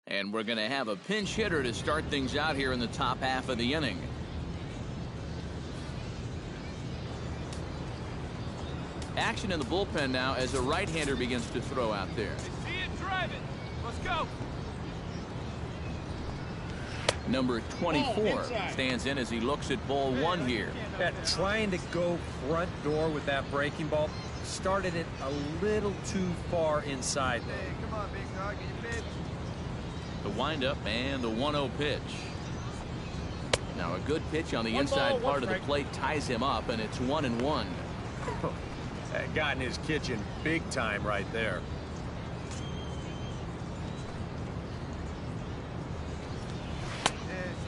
And we're going to have a pinch hitter to start things out here in the top half of the inning. Action in the bullpen now as a right-hander begins to throw out there. See it, drive it. Let's go. Number 24 stands in as he looks at ball one here. Yeah, trying to go front door with that breaking ball. Started it a little too far inside there. Hey, come on, big dog. Get your pitch. The windup and the 1-0 pitch. Now a good pitch on the inside part of the plate ties him up, and it's 1-1. That got in his kitchen big time right there.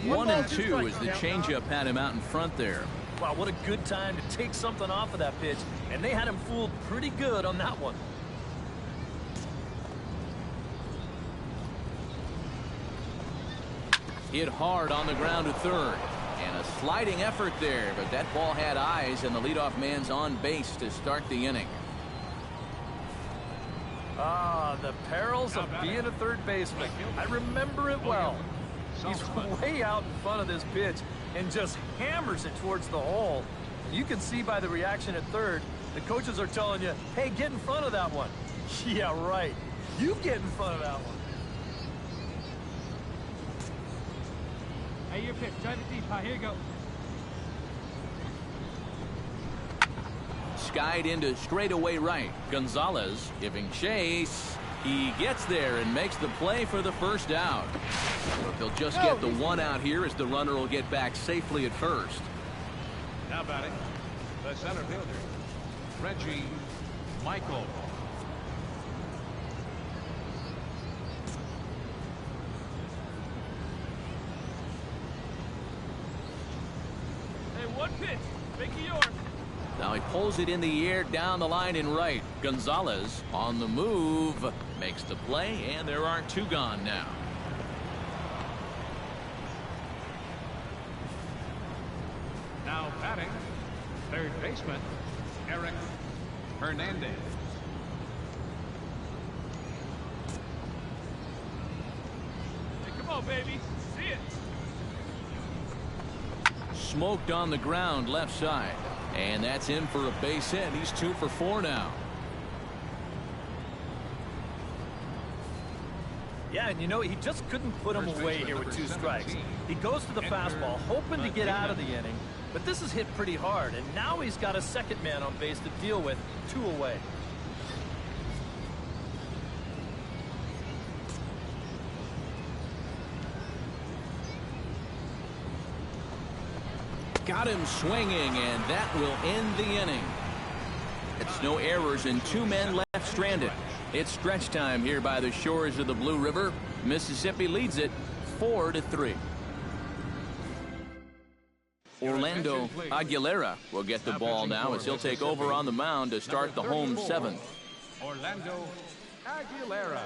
Yeah, 1-2 as the changeup had him out in front there. Wow, what a good time to take something off of that pitch, and they had him fooled pretty good on that one. Hit hard on the ground to third. And a sliding effort there, but that ball had eyes, and the leadoff man's on base to start the inning. Ah, the perils of being a third baseman. I remember it well. He's way out in front of this pitch and just hammers it towards the hole. You can see by the reaction at third, the coaches are telling you, hey, get in front of that one. Yeah, right. You get in front of that one. Hey, your pitch. Drive it deep. Here you go. Skied into straightaway right. Gonzalez giving chase. He gets there and makes the play for the first out. But they'll just get the one out here as the runner will get back safely at first. Now batting, the center fielder, Rgil1811's. One pitch. Make it yours. Now he pulls it in the air down the line in right. Gonzalez on the move. Makes the play, and there are two gone now. Now batting, third baseman, Hernandez. Hey, come on, baby. See it. Smoked on the ground left side, and that's in for a base hit. He's 2 for 4 now. Yeah, and you know, he just couldn't put him away here with 2 strikes. He goes to the fastball, hoping to get out of the inning, but this is hit pretty hard, and now he's got a second man on base to deal with, 2 away. Got him swinging, and that will end the inning. It's no errors and 2 men left stranded. It's stretch time here by the shores of the Blue River. Mississippi leads it 4-3. Orlando Aguilera will get the ball now as he'll take over on the mound to start the home 7th. Orlando Aguilera.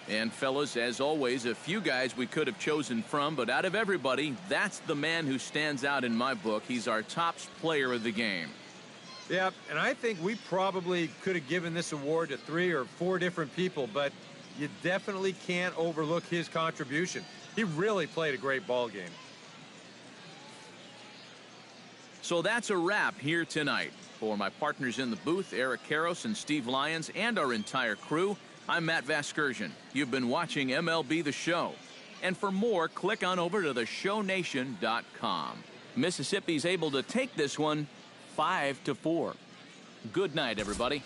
And fellas, as always, a few guys we could have chosen from, but out of everybody, that's the man who stands out in my book. He's our top player of the game. Yeah, and I think we probably could have given this award to 3 or 4 different people, but you definitely can't overlook his contribution. He really played a great ball game. So that's a wrap here tonight. For my partners in the booth, Eric Karros and Steve Lyons, and our entire crew, I'm Matt Vasgersian. You've been watching MLB The Show. And for more, click on over to theshownation.com. Mississippi's able to take this one 5-4. Good night, everybody.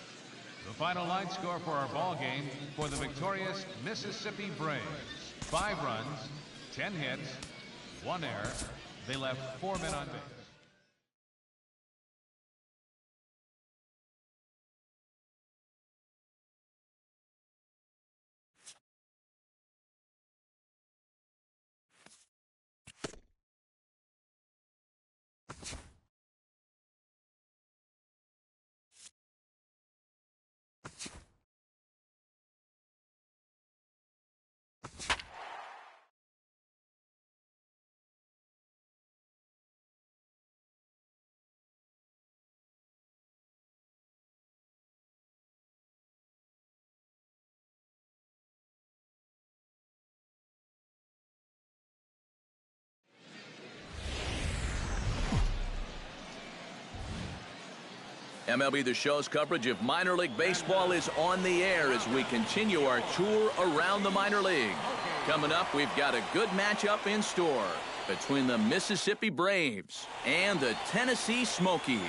The final line score for our ball game for the victorious Mississippi Braves. 5 runs, 10 hits, 1 error. They left 4 men on base. MLB The Show's coverage of minor league baseball is on the air as we continue our tour around the minor league. Coming up, we've got a good matchup in store between the Mississippi Braves and the Tennessee Smokies.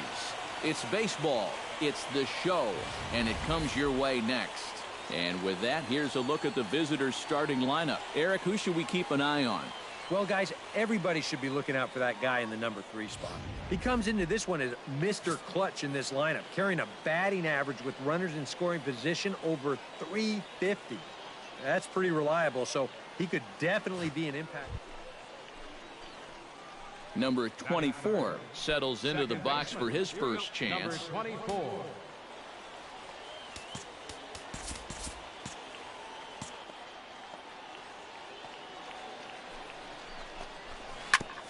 It's baseball, it's the show, and it comes your way next. And with that, here's a look at the visitors' starting lineup. Eric, who should we keep an eye on? Well, guys, everybody should be looking out for that guy in the number 3 spot. He comes into this one as Mr. Clutch in this lineup, carrying a batting average with runners in scoring position over 350. That's pretty reliable, so he could definitely be an impact. Number 24 settles into the box for his first chance. Number 24.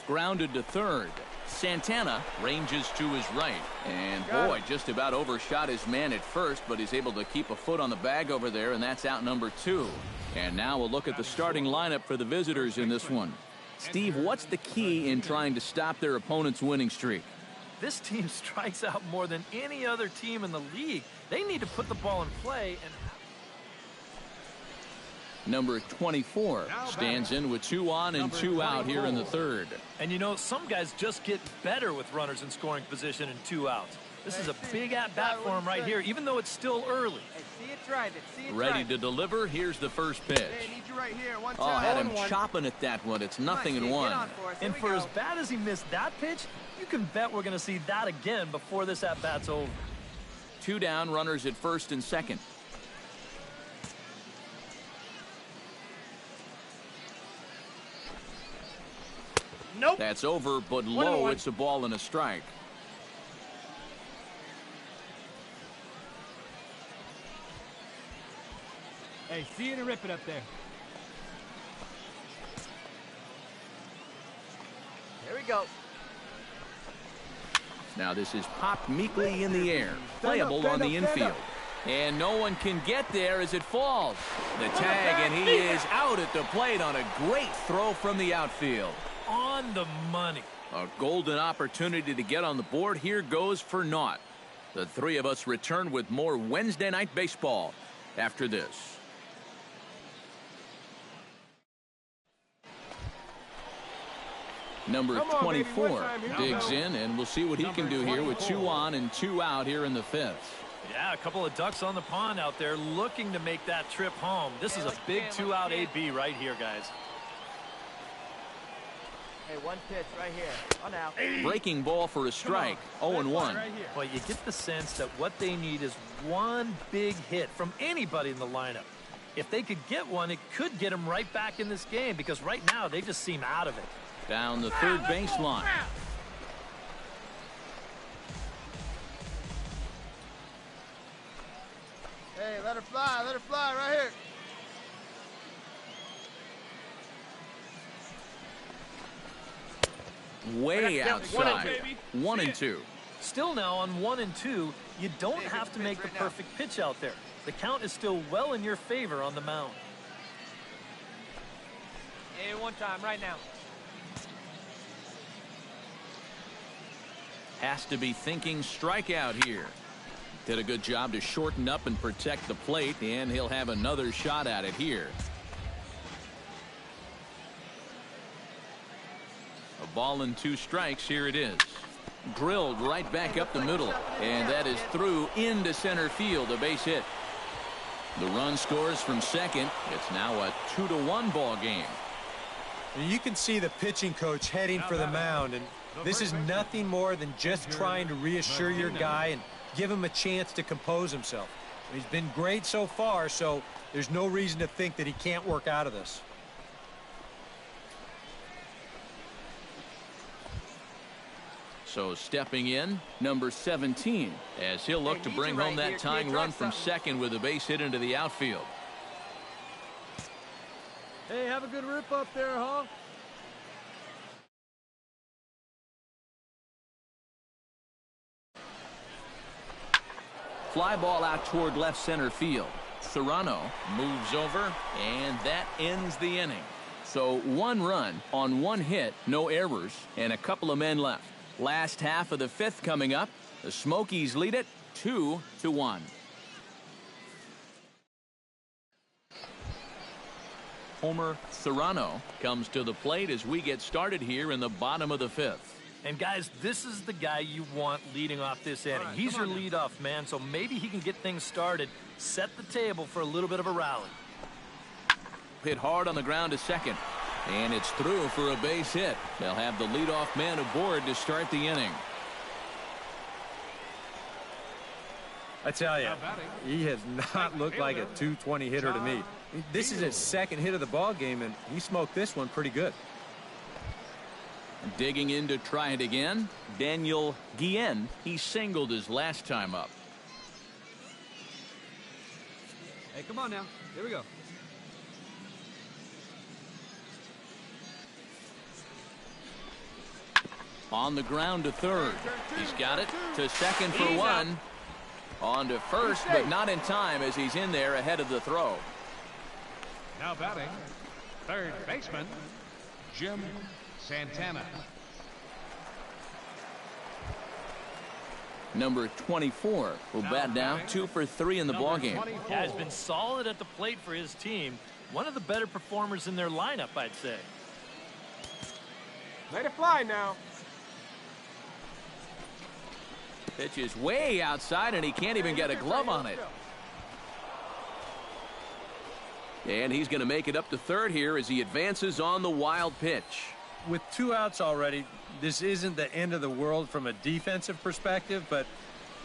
Grounded to third. Santana ranges to his right. And boy, just about overshot his man at first, but he's able to keep a foot on the bag over there, and that's out number 2. And now we'll look at the starting lineup for the visitors in this one. Steve, what's the key in trying to stop their opponent's winning streak? This team strikes out more than any other team in the league. They need to put the ball in play and... Number 24 stands in with 2 on and 2 out here in the third. And you know, some guys just get better with runners in scoring position and 2 outs. This is a big at-bat for him right here, even though it's still early. See it drive it. See it Ready to deliver. Here's the first pitch. Hey, need you right here. One Oh, time. had him chopping at that one. It's nothing in one. And for as bad as he missed that pitch, you can bet we're going to see that again before this at-bat's over. 2 down, runners at first and second. Nope. That's over, but low. It's a ball and a strike. Hey, see you to rip it up there. Here we go. Now this is popped meekly in the air. Playable on the infield. And no one can get there as it falls. The tag, and he is out at the plate on a great throw from the outfield. On the money. A golden opportunity to get on the board here goes for naught. The 3 of us return with more Wednesday Night Baseball after this. Number 24 digs in, and we'll see what he can do here with 2 on and 2 out here in the 5th. Yeah, a couple of ducks on the pond out there looking to make that trip home. This is a big 2-out AB right here, guys. Hey, one pitch right here. On out. Breaking ball for a strike. 0-1. Well, you get the sense that what they need is one big hit from anybody in the lineup. If they could get one, it could get them right back in this game, because right now they just seem out of it. Down the third baseline. Hey, let her fly right here. Way outside. 1 and 2. Still now on 1 and 2, you don't have to make the perfect pitch out there. The count is still well in your favor on the mound. Hey, one time right now. Has to be thinking strikeout here. Did a good job to shorten up and protect the plate, and he'll have another shot at it here. A ball and 2 strikes. Here it is. Drilled right back up the middle, and that is through into center field. A base hit. The run scores from second. It's now a 2-1 ball game. And you can see the pitching coach heading for the mound, and this is nothing more than just trying to reassure your guy and give him a chance to compose himself. He's been great so far, so there's no reason to think that he can't work out of this. So stepping in, number 17, as he'll look to bring home that tying run from second with a base hit into the outfield. Hey, have a good rip up there, huh? Fly ball out toward left center field. Serrano moves over, and that ends the inning. So 1 run on 1 hit, no errors, and a couple of men left. Last half of the 5th coming up. The Smokies lead it 2-1. Homer Serrano comes to the plate as we get started here in the bottom of the fifth. And guys, this is the guy you want leading off this inning. He's your leadoff man, so maybe he can get things started, set the table for a little bit of a rally. Hit hard on the ground to second, and it's through for a base hit. They'll have the leadoff man aboard to start the inning. I tell you, he has not looked like a 220 hitter to me. This is his second hit of the ball game, and he smoked this one pretty good. Digging in to try it again, Daniel Guillen. He singled his last time up. Hey, come on now. Here we go. On the ground to third. He's got it to second for one. On to first, but not in time as he's in there ahead of the throw. Now batting, third baseman, Jim Santana. Number 24 will bat down 2 for 3 in the ballgame. Yeah, he's been solid at the plate for his team. One of the better performers in their lineup, I'd say. Let it fly now. Pitch is way outside, and he can't even get a glove on it. And he's going to make it up to third here as he advances on the wild pitch. With 2 outs already, this isn't the end of the world from a defensive perspective, but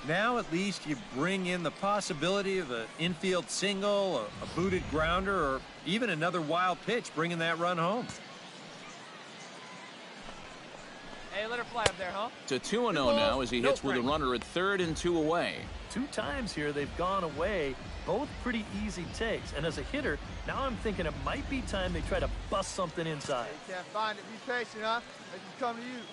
now at least you bring in the possibility of an infield single, a booted grounder, or even another wild pitch bringing that run home. Hey, let her fly up there, huh? It's a 2-0 now as he hits with a runner at third and 2 away. 2 times here they've gone away, both pretty easy takes. And as a hitter, now I'm thinking it might be time they try to bust something inside. You can't find it. Be patient, huh? They can come to you.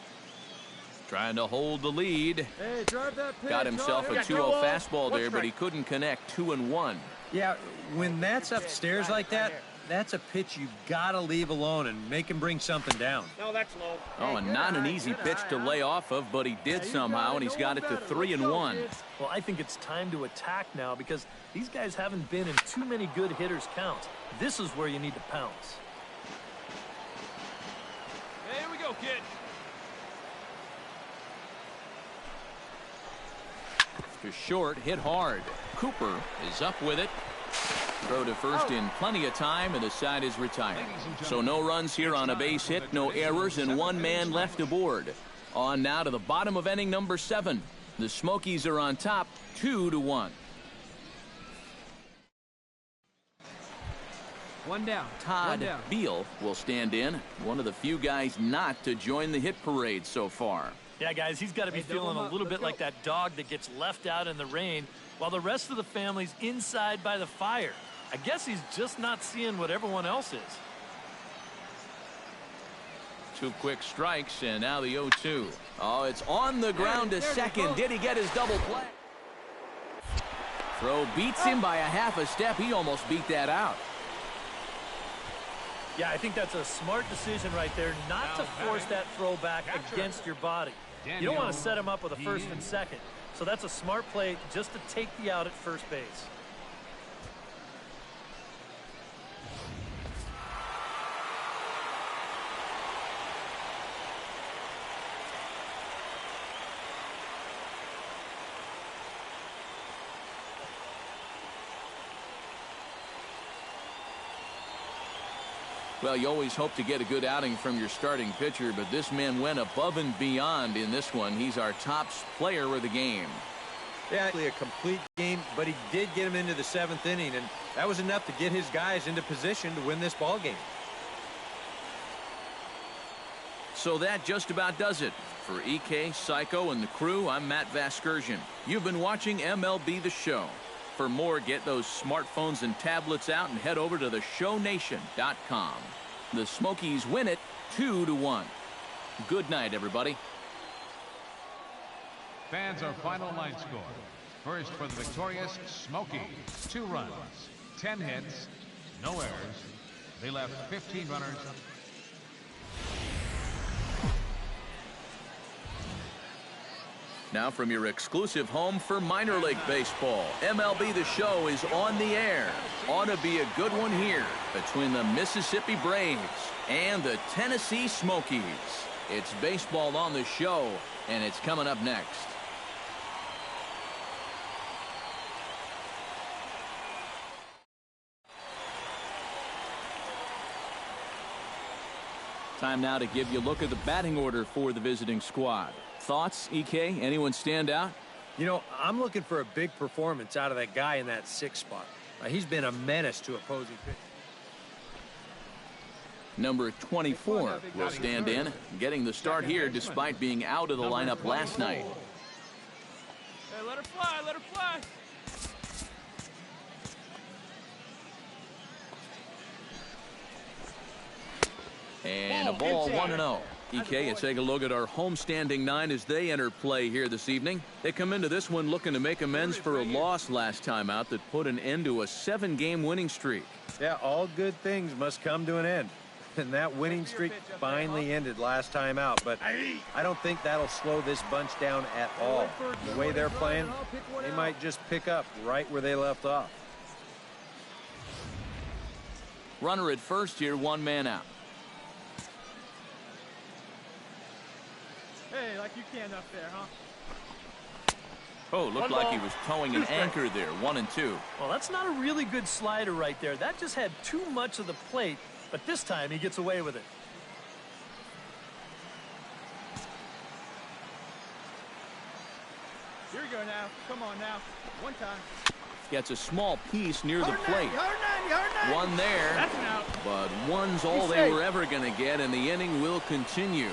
Trying to hold the lead. Hey, drive that pitch. Got himself a 2-0 fastball there, but he couldn't connect. 2-1. Yeah, when that's upstairs like that, that's a pitch you've got to leave alone and make him bring something down. No, that's low. Oh, and not an easy pitch to lay off of, but he did somehow, and he's got it to 3-1. Well, I think it's time to attack now because these guys haven't been in too many good hitters' counts. This is where you need to pounce. Hey, here we go, kid. To short, hit hard. Cooper is up with it. Throw to first in plenty of time, and the side is retired. So no runs here on a base hit, no errors, and 1 man left aboard. On now to the bottom of inning number 7. The Smokies are on top, 2-1. One down. Todd Beal will stand in, one of the few guys not to join the hit parade so far. Yeah, guys, he's got to be feeling a little bit like that dog that gets left out in the rain while the rest of the family's inside by the fire. I guess he's just not seeing what everyone else is. 2 quick strikes, and now the 0-2. Oh, it's on the ground to second. Did he get his double play? Throw beats him by a half a step. He almost beat that out. Yeah, I think that's a smart decision right there, not to force that throw back against your body. You don't want to set him up with a first and second. So that's a smart play just to take the out at first base. Well, you always hope to get a good outing from your starting pitcher, but this man went above and beyond in this one. He's our top player of the game. Yeah, a complete game, but he did get him into the 7th inning, and that was enough to get his guys into position to win this ball game. So that just about does it. For EK, Psycho, and the crew, I'm Matt Vasgersian. You've been watching MLB The Show. For more, get those smartphones and tablets out and head over to theshownation.com. The Smokies win it 2-1. Good night, everybody. Fans, our final line score. First for the victorious Smokies, 2 runs, 10 hits, no errors. They left 15 runners. Now from your exclusive home for minor league baseball, MLB The Show is on the air. Ought to be a good one here between the Mississippi Braves and the Tennessee Smokies. It's baseball on the show, and it's coming up next. Time now to give you a look at the batting order for the visiting squad. Thoughts, EK? Anyone stand out? You know, I'm looking for a big performance out of that guy in that 6th spot. He's been a menace to opposing pitchers. Number 24 will stand in, getting the start here despite being out of the lineup last night. Hey, let her fly, let her fly. And a ball 1-0. EK, you take a look at our homestanding 9 as they enter play here this evening. They come into this one looking to make amends for a loss last time out that put an end to a 7-game winning streak. Yeah, all good things must come to an end. And that winning streak finally ended last time out, but I don't think that'll slow this bunch down at all. The way they're playing, they might just pick up right where they left off. Runner at first here, 1 man out. Hey, like you can up there, huh? Oh, looked like he was towing an anchor there, 1-2. Well, that's not a really good slider right there. That just had too much of the plate, but this time he gets away with it. Here we go now. Come on now. One time. Gets a small piece near the plate. Hard 90. One there, That's an out. but one's all they were ever going to get, and the inning will continue.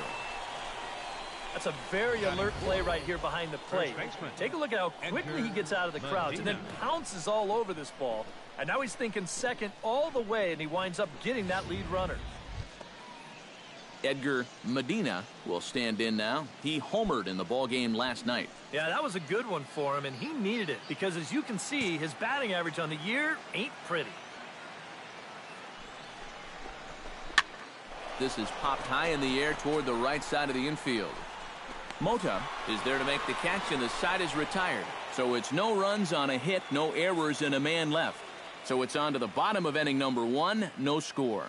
That's a very alert play right here behind the plate. Take a look at how quickly he gets out of the crowds and then pounces all over this ball. And now he's thinking second all the way, and he winds up getting that lead runner. Edgar Medina will stand in now. He homered in the ballgame last night. Yeah, that was a good one for him, and he needed it because, as you can see, his batting average on the year ain't pretty. This is popped high in the air toward the right side of the infield. Mota is there to make the catch, and the side is retired. So it's no runs on a hit, no errors, and a man left. So it's on to the bottom of inning number 1, no score.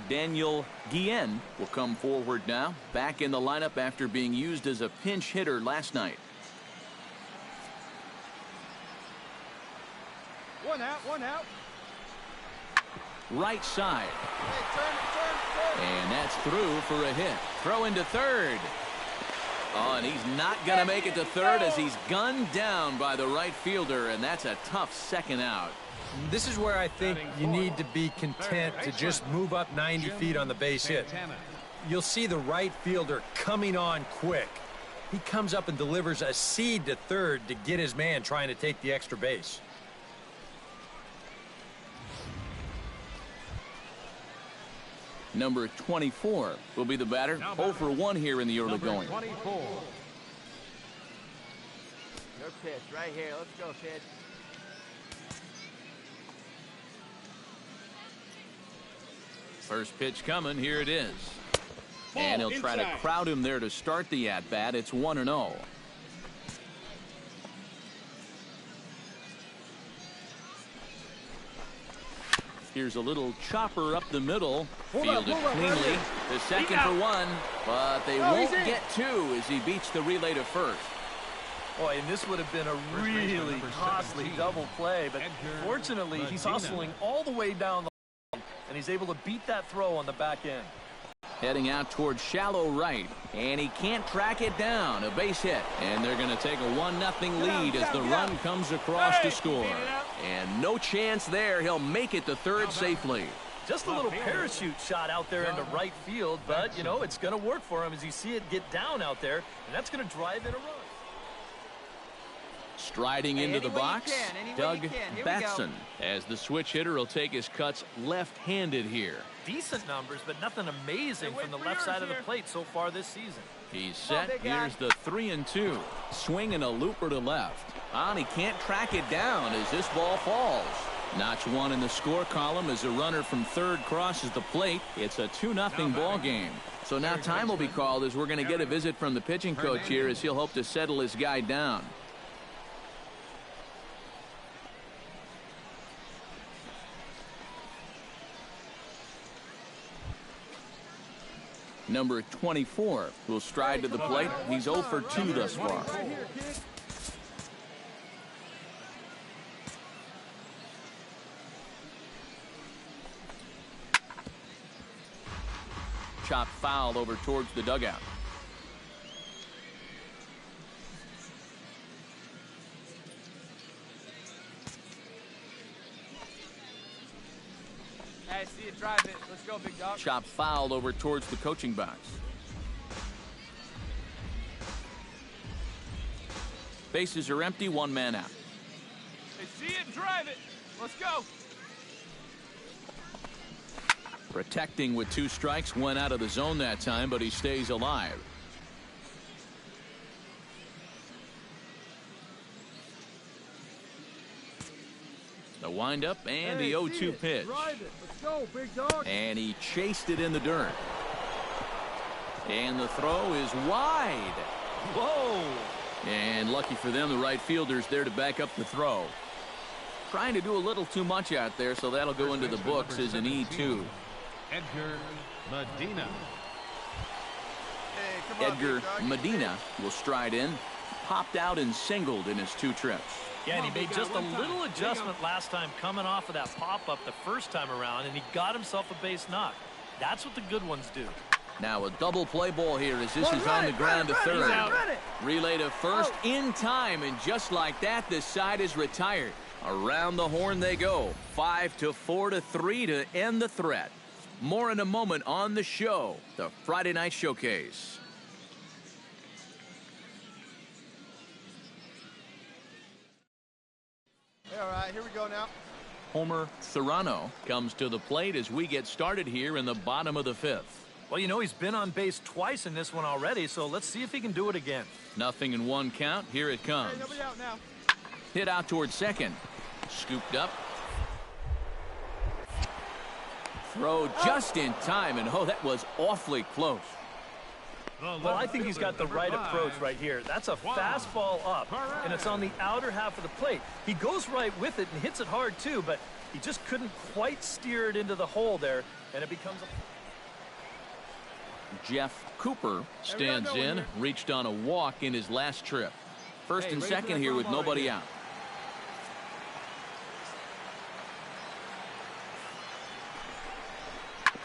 Daniel Guillen will come forward now, back in the lineup after being used as a pinch hitter last night. One out. Right side. Hey, turn. And that's through for a hit. Throw into third. Oh, and he's not going to make it to third as he's gunned down by the right fielder, and that's a tough second out. This is where I think you need to be content to just move up 90 feet on the base hit. You'll see the right fielder coming on quick. He comes up and delivers a seed to third to get his man trying to take the extra base. Number 24 will be the batter. 0 for 1 here in the early going. 24. Your pitch right here. Let's go, kid. First pitch coming. Here it is. And he'll try to crowd him there to start the at-bat. It's 1-0. Here's a little chopper up the middle. Fielded cleanly. The second for 1, but they won't get 2 as he beats the relay to first. Boy, and this would have been a really costly double play, but fortunately, he's hustling all the way down the line, and he's able to beat that throw on the back end. Heading out towards shallow right, and he can't track it down. A base hit, and they're going to take a 1-0 lead as the run comes across to score. And no chance there. He'll make it to third safely. Just a little parachute shot out there into right field, but, you know, it's going to work for him as you see it get down out there, and that's going to drive in a run. Striding into the box, Doug Batson, as the switch hitter will take his cuts left-handed here. Decent numbers, but nothing amazing from the left side of the plate so far this season. He's set. Here's the 3-2. Swinging a looper to left. On, he can't track it down as this ball falls. Notch 1 in the score column as a runner from third crosses the plate. It's a 2-0 ball game. So now time will be called as we're going to get a visit from the pitching coach here as he'll hope to settle his guy down. Number 24 will stride to the plate. He's 0 for 2 thus far. Chop foul over towards the dugout. Hey, see you drive it. Let's go, big dog. Chop foul over towards the coaching box. Bases are empty, 1 man out. Hey, see it, drive it. Let's go. Protecting with 2 strikes, went out of the zone that time, but he stays alive. The windup and the 0-2 pitch. Drive it. Let's go, big dog. And he chased it in the dirt. And the throw is wide. Whoa! And lucky for them, the right fielder's there to back up the throw. Trying to do a little too much out there, so that'll go into the books as an E2. Edgar Medina. Hey, come on, Edgar big dog. Medina will stride in. Popped out and singled in his 2 trips. Yeah, and he made just a little adjustment last time coming off of that pop-up the first time around, and he got himself a base knock. That's what the good ones do. Now a double play ball here as this is on the ground to third. Relay to first in time, and just like that, this side is retired. Around the horn they go. 5-4-3 to end the threat. More in a moment on the show, the Friday Night Showcase. All right, here we go now. Homer Serrano comes to the plate as we get started here in the bottom of the 5th. Well, you know, he's been on base twice in this one already, so let's see if he can do it again. Nothing in 1 count. Here it comes. Hey, nobody out now. Hit out towards second. Scooped up. Throw just in time, and oh, that was awfully close. Well, I think he's got the right approach right here. That's a fastball up, and it's on the outer half of the plate. He goes right with it and hits it hard, too, but he just couldn't quite steer it into the hole there, and it becomes a... Jeff Cooper stands in, reached on a walk in his last trip. First and second here with nobody out.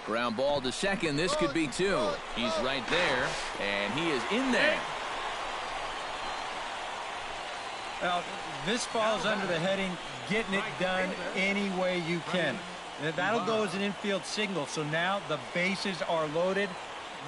Ground ball to second. This could be 2. He's right there, and he is in there. Well, this falls under the heading, getting it done any way you can. That'll go as an infield signal. So now the bases are loaded.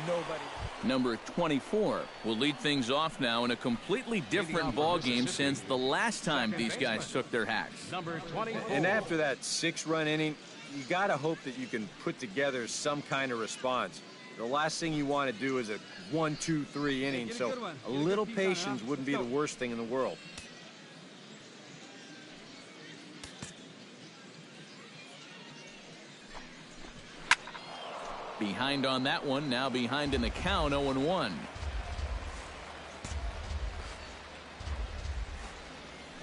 Nobody. Number 24 will lead things off now in a completely different ball game since the last time these guys took their hacks. Number 24. And after that 6-run inning, you got to hope that you can put together some kind of response. The last thing you want to do is a 1, 2, 3 inning, so a little patience wouldn't be the worst thing in the world. Behind on that one, now behind in the count, 0-1.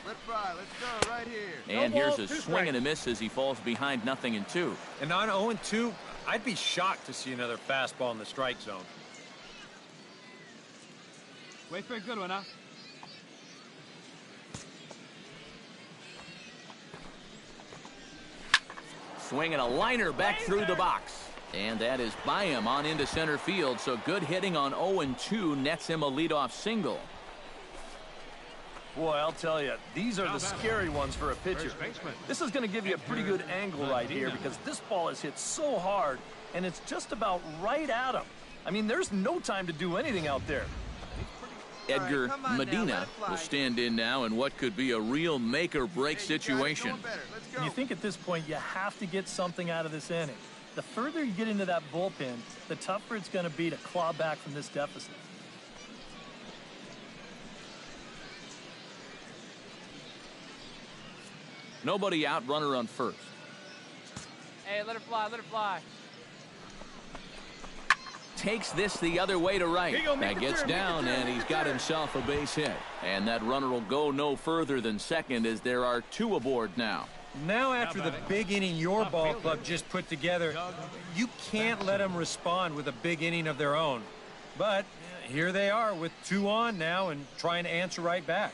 Let's fly. Let's go right here. And here's a swing and a miss as he falls behind 0-2. And on 0-2, I'd be shocked to see another fastball in the strike zone. Wait for a good one, huh? Swinging a liner back through the box. And that is by him on into center field. So good hitting on 0-2 nets him a leadoff single. Boy, I'll tell you, these are the scary ones for a pitcher. This is going to give you a pretty good angle right here because this ball is hit so hard, and it's just about right at him. I mean, there's no time to do anything out there. Edgar Medina will stand in now in what could be a real make-or-break situation. And you think at this point you have to get something out of this inning. The further you get into that bullpen, the tougher it's going to be to claw back from this deficit. Nobody out, runner on first. Hey, let it fly, let it fly. Takes this the other way to right. That gets down, and he's got himself a base hit. And that runner will go no further than second as there are 2 aboard now. Now after the big inning your ball club just put together, you can't let them respond with a big inning of their own. But here they are with 2 on now and trying to answer right back.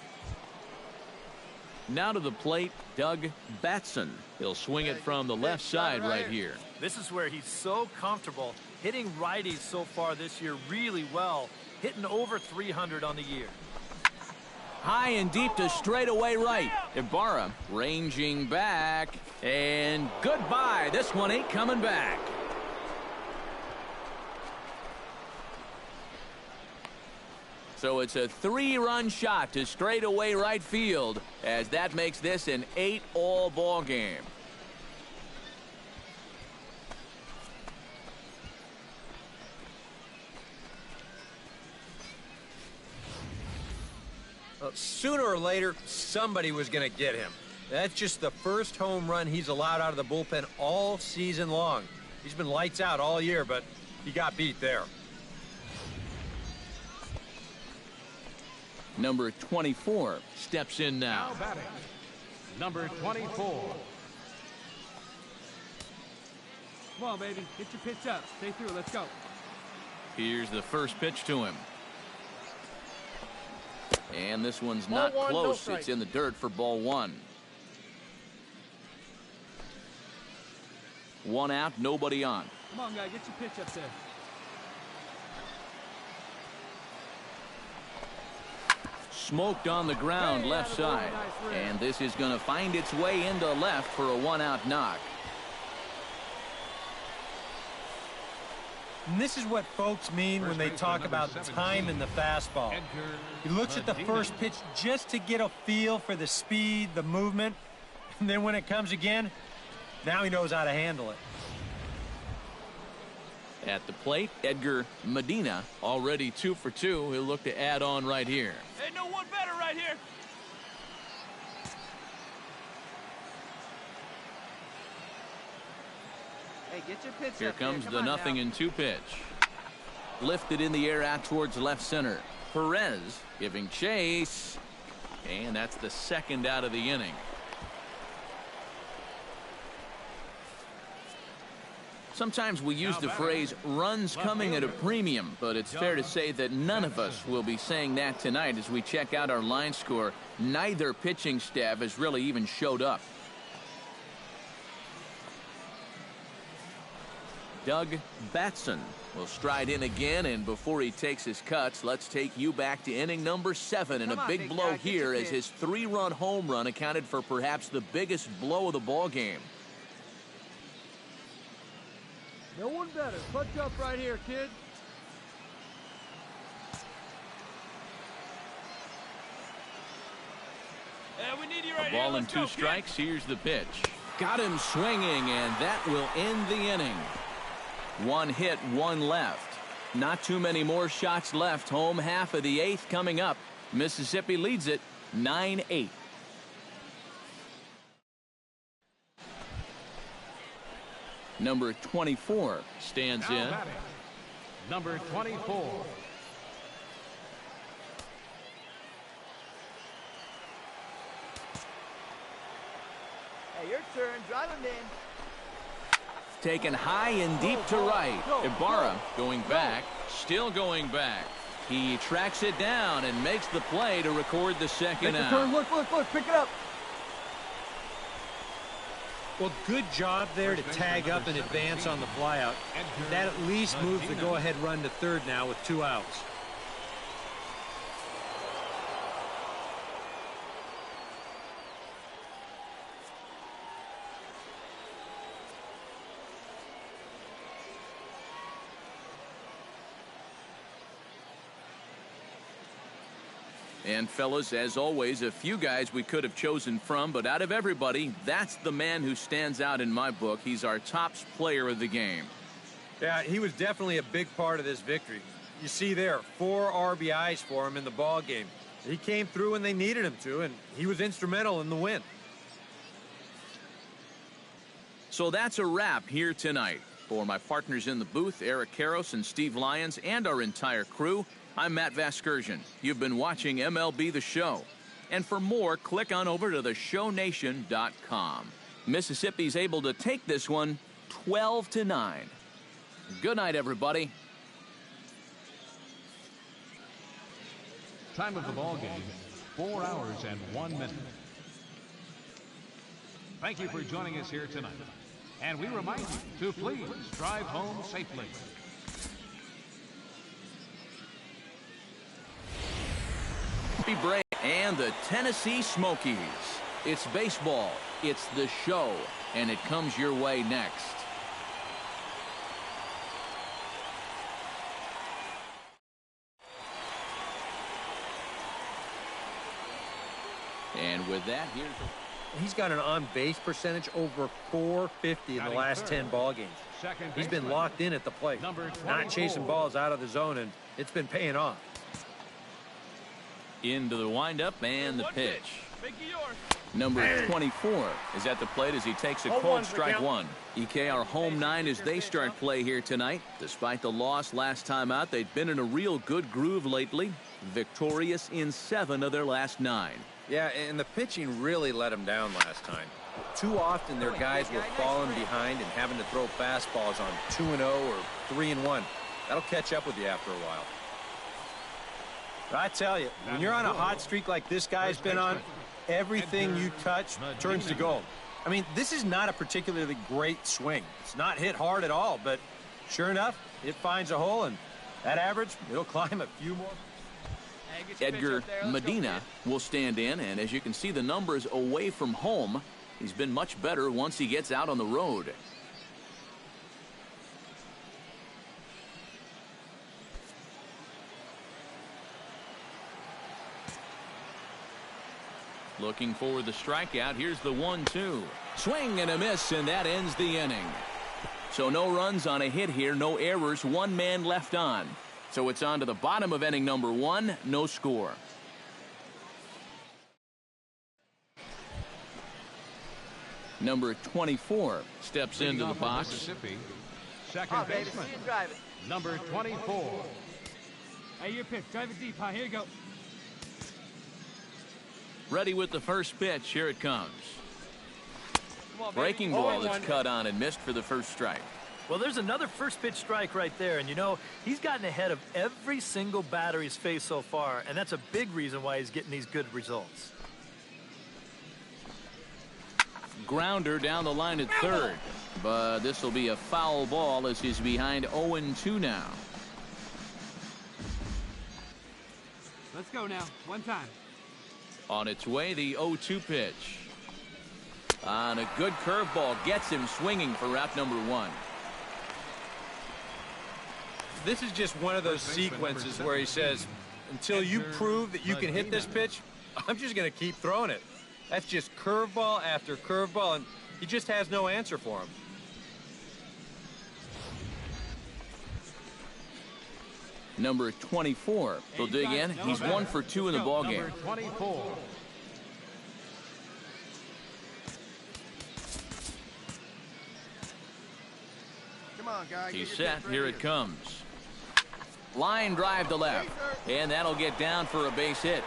Now to the plate, Doug Batson. He'll swing it from the left side right here. This is where he's so comfortable, hitting righties so far this year really well, hitting over 300 on the year. High and deep to straightaway right. Ibarra ranging back, and goodbye. This one ain't coming back. So it's a 3-run shot to straightaway right field, as that makes this an 8-all ball game. Sooner or later, somebody was going to get him. That's just the first home run he's allowed out of the bullpen all season long. He's been lights out all year, but he got beat there. Number 24 steps in now. Now batting, number 24. Come on, baby. Get your pitch up. Stay through. Let's go. Here's the first pitch to him. And this one's not Ball 1, no close. strike. It's in the dirt for ball 1. 1 out, nobody on. Come on, guy. Get your pitch up there. Smoked on the ground Hey, left attaboy, side. nice rip. And this is going to find its way into left for a 1-out knock. And this is what folks mean when they talk about time in the fastball. He looks at the first pitch just to get a feel for the speed, the movement, and then when it comes again, now he knows how to handle it. At the plate, Edgar Medina, already 2 for 2. He'll look to add on right here. Hey, no one better right here. Hey, get your pitch Here up there. comes Come the on 0-2 pitch. Lifted in the air out towards left center. Perez giving chase. And that's the 2nd out of the inning. Sometimes we use the phrase runs coming at a premium, but it's fair to say that none of us will be saying that tonight as we check out our line score. Neither pitching staff has really even showed up. Doug Batson will stride in again, and before he takes his cuts, let's take you back to inning number 7 and Come a on, big big blow guy, get here your as his pitch. 3-run home run accounted for perhaps the biggest blow of the ball game. No one better. Punch up right here, kid. Yeah, we need you right A here. ball and Let's 2 go, kid. strikes. Here's the pitch. Got him swinging, and that will end the inning. 1 hit, 1 left. Not too many more shots left. Home half of the 8th coming up. Mississippi leads it 9-8. Number 24 stands Now in. batting, number 24. Hey, your turn. Drive him in. Taken high and deep to right. Ibarra going back, still going back. He tracks it down and makes the play to record the 2nd out. Look, pick it up. Well, good job there to tag up and advance on the flyout. That at least moves the go-ahead run to 3rd now with 2 outs. And fellas, as always, a few guys we could have chosen from, but out of everybody, that's the man who stands out in my book. He's our top player of the game. Yeah, he was definitely a big part of this victory. You see there, 4 RBIs for him in the ball game. He came through when they needed him to, and he was instrumental in the win. So that's a wrap here tonight. For my partners in the booth, Eric Karros and Steve Lyons, and our entire crew, I'm Matt Vasgersian. You've been watching MLB The Show. And for more, click on over to theshownation.com. Mississippi's able to take this one 12-9. Good night, everybody. Time of the ball game, 4 hours and 1 minute. Thank you for joining us here tonight. And we remind you to please drive home safely. Happy break and the Tennessee Smokies. It's baseball, it's the show, and it comes your way next. And with that, He's got an on-base percentage over .450 in the last 10 ball games. He's been locked in at the plate, not chasing balls out of the zone, and it's been paying off. Into the windup and the pitch. Number 24 is at the plate as he takes a cold strike one. EK, our home nine, as they start play here tonight. Despite the loss last time out, they've been in a real good groove lately. Victorious in 7 of their last 9. Yeah, and the pitching really let them down last time. Too often their guys were falling behind and having to throw fastballs on 2-0 or 3-1. That'll catch up with you after a while. I tell you, when you're on a hot streak like this guy's been on, everything you touch turns to gold. I mean, this is not a particularly great swing. It's not hit hard at all, but sure enough, it finds a hole, and that average, it'll climb a few more. Edgar Medina will stand in, and as you can see the numbers away from home, he's been much better once he gets out on the road. Looking for the strikeout. Here's the 1-2. Swing and a miss, and that ends the inning. So no runs on a hit here, no errors, 1 man left on. So it's on to the bottom of inning number 1, no score. Number 24 steps into the box. Mississippi, second baseman, number 24. Hey, your pitch. Drive it deep, huh? Here you go. Ready with the first pitch. Here it comes. Come on, Breaking ball that's cut on and missed for the first strike. Well, there's another first pitch strike right there, and you know, he's gotten ahead of every single batter he's faced so far, and that's a big reason why he's getting these good results. Grounder down the line at third, but this will be a foul ball as he's behind 0-2 now. Let's go now. One time. On its way, the 0-2 pitch. On a good curveball, gets him swinging for route number 1. This is just one of those sequences where he says, until you prove that you can hit this pitch, I'm just going to keep throwing it. That's just curveball after curveball, and he just has no answer for him. Number 24 will dig in. He's 1 for 2 in the ballgame. Number 24. Come on, guy. He's set. Here it comes. Line drive to left, and that'll get down for a base hit.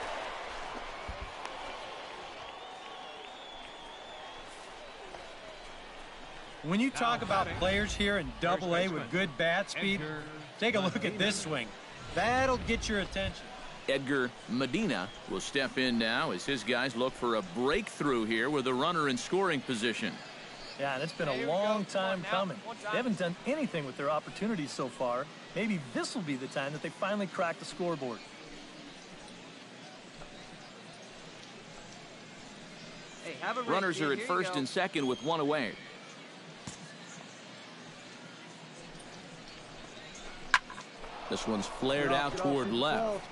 When you talk about players here in Double-A with good bat speed, take a look at this swing. That'll get your attention. Edgar Medina will step in now as his guys look for a breakthrough here with a runner in scoring position. Yeah, and it's been a long time coming. They haven't done anything with their opportunities so far. Maybe this will be the time that they finally crack the scoreboard. Hey, have a Runners are at first and second with 1 away. This one's flared out toward left.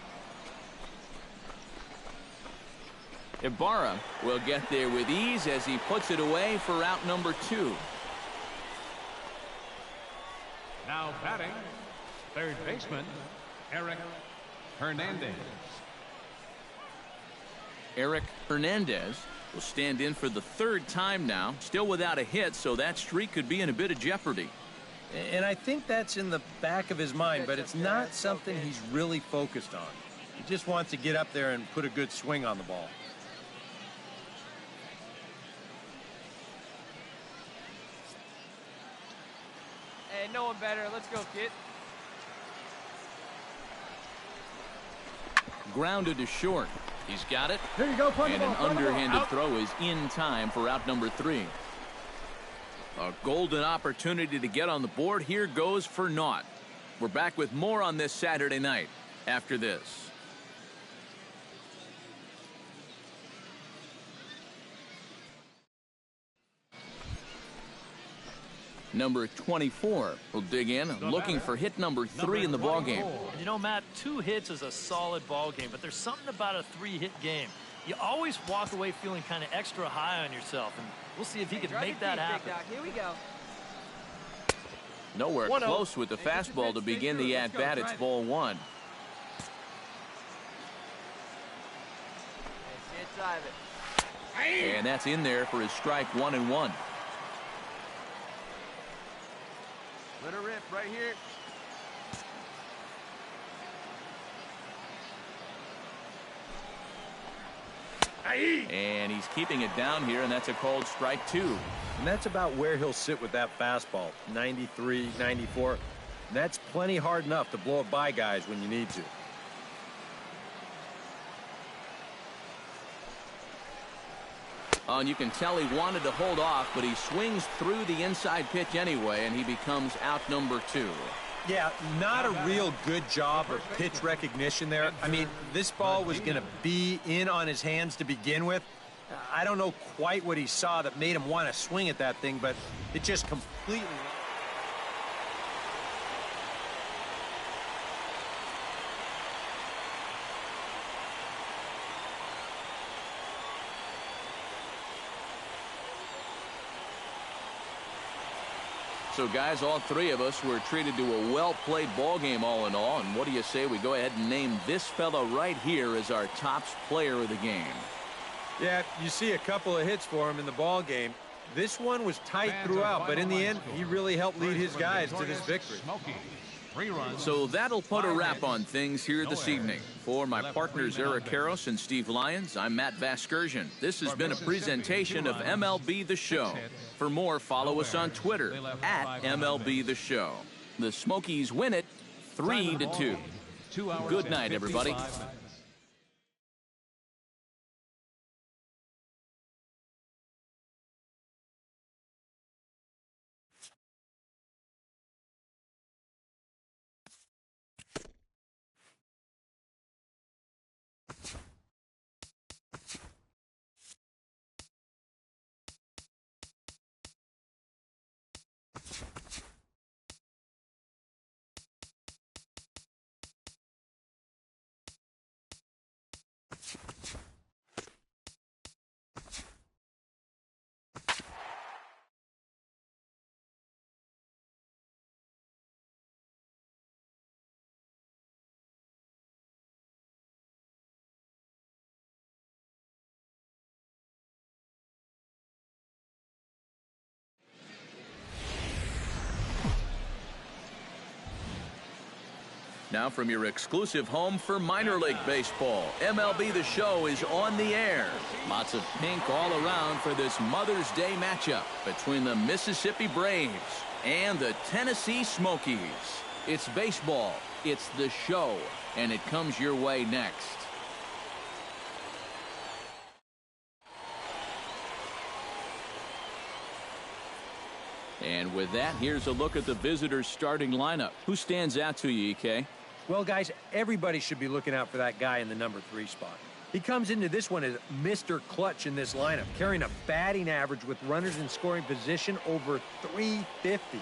Ibarra will get there with ease as he puts it away for out number 2. Now batting, third baseman, Eric Hernandez. Eric Hernandez will stand in for the third time now, still without a hit, so that streak could be in a bit of jeopardy. And I think that's in the back of his mind, but it's not something he's really focused on. He just wants to get up there and put a good swing on the ball. Hey, no one better. Let's go, kid. Grounded to short. He's got it. Here you go, And an underhanded throw is in time for out number 3. A golden opportunity to get on the board here goes for naught. We're back with more on this Saturday night after this. Number 24 will dig in, looking for hit number 3 in the ballgame. You know, Matt, 2 hits is a solid ball game, but there's something about a 3-hit game. You always walk away feeling kind of extra high on yourself, and we'll see if he can make that happen. Here we go. Nowhere close with the fastball to begin the at-bat. It's ball 1. And that's in there for his strike 1-1. Let her rip right here. And he's keeping it down here, and that's a called strike 2. And that's about where he'll sit with that fastball, 93, 94. And that's plenty hard enough to blow it by guys when you need to. Oh, and you can tell he wanted to hold off, but he swings through the inside pitch anyway, and he becomes out number 2. Yeah, not a real good job of pitch recognition there. I mean, this ball was going to be in on his hands to begin with. I don't know quite what he saw that made him want to swing at that thing, but it just completely... So, guys, all 3 of us were treated to a well-played ball game all in all. And what do you say we go ahead and name this fellow right here as our tops player of the game? Yeah, you see a couple of hits for him in the ball game. This one was tight throughout, but in the end, he really helped lead his guys to this victory. So that'll put a wrap on things here this evening. For my partners Eric Karros and Steve Lyons, I'm Matt Vasgersian. This has been a presentation of MLB The Show. For more, follow us on Twitter at MLB The Show. The Smokies win it 3-2. Good night, everybody. Now from your exclusive home for minor league baseball, MLB The Show is on the air. Lots of pink all around for this Mother's Day matchup between the Mississippi Braves and the Tennessee Smokies. It's baseball, it's the show, and it comes your way next. And with that, here's a look at the visitors' starting lineup. Who stands out to you, EK? Well, guys, everybody should be looking out for that guy in the number 3 spot. He comes into this one as Mr. Clutch in this lineup, carrying a batting average with runners in scoring position over 350.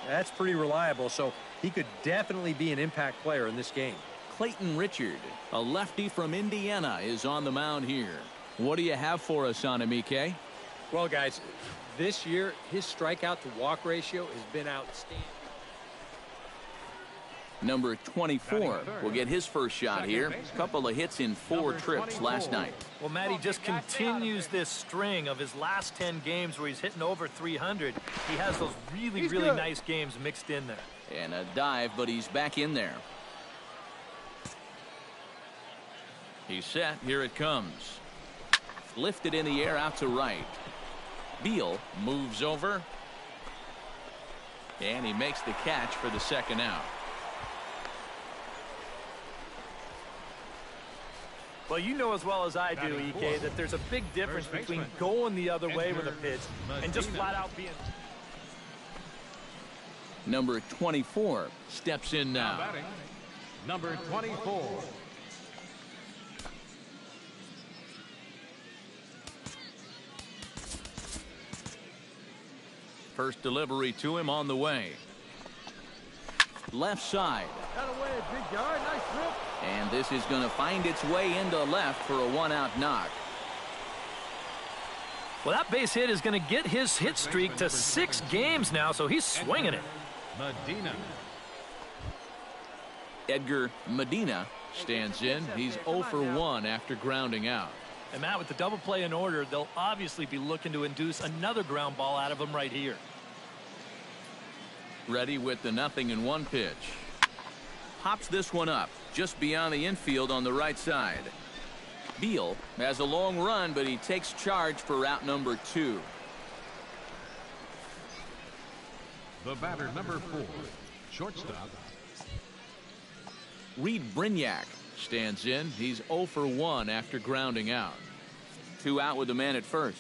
That's pretty reliable, so he could definitely be an impact player in this game. Clayton Richard, a lefty from Indiana, is on the mound here. What do you have for us on him, EK? Well, guys, this year, his strikeout to walk ratio has been outstanding. Number 24 will get his first shot here. Couple of hits in 4 trips last night. Well, Matt, he just continues this string of his last 10 games where he's hitting over 300. He has those really nice games mixed in there. And a dive, but he's back in there. He's set. Here it comes. Lifted in the air out to right. Beal moves over. And he makes the catch for the second out. Well, you know as well as I do, EK, that there's a big difference between going the other way with a pitch and just flat out being... Number 24 steps in now. Number 24. First delivery to him on the way. Left side. That away, big guy. Nice rip. And this is going to find its way into left for a 1-out knock. Well, that base hit is going to get his hit streak to 6 games now, so he's swinging it. Medina. Edgar Medina stands in. He's 0 for 1 after grounding out. And Matt, with the double play in order, they'll obviously be looking to induce another ground ball out of him right here. Ready with the 0-1 pitch. Pops this one up just beyond the infield on the right side. Beal has a long run, but he takes charge for route number 2. The batter, number 4, shortstop. Reed Brignac stands in. He's 0 for 1 after grounding out. 2 out with the man at first.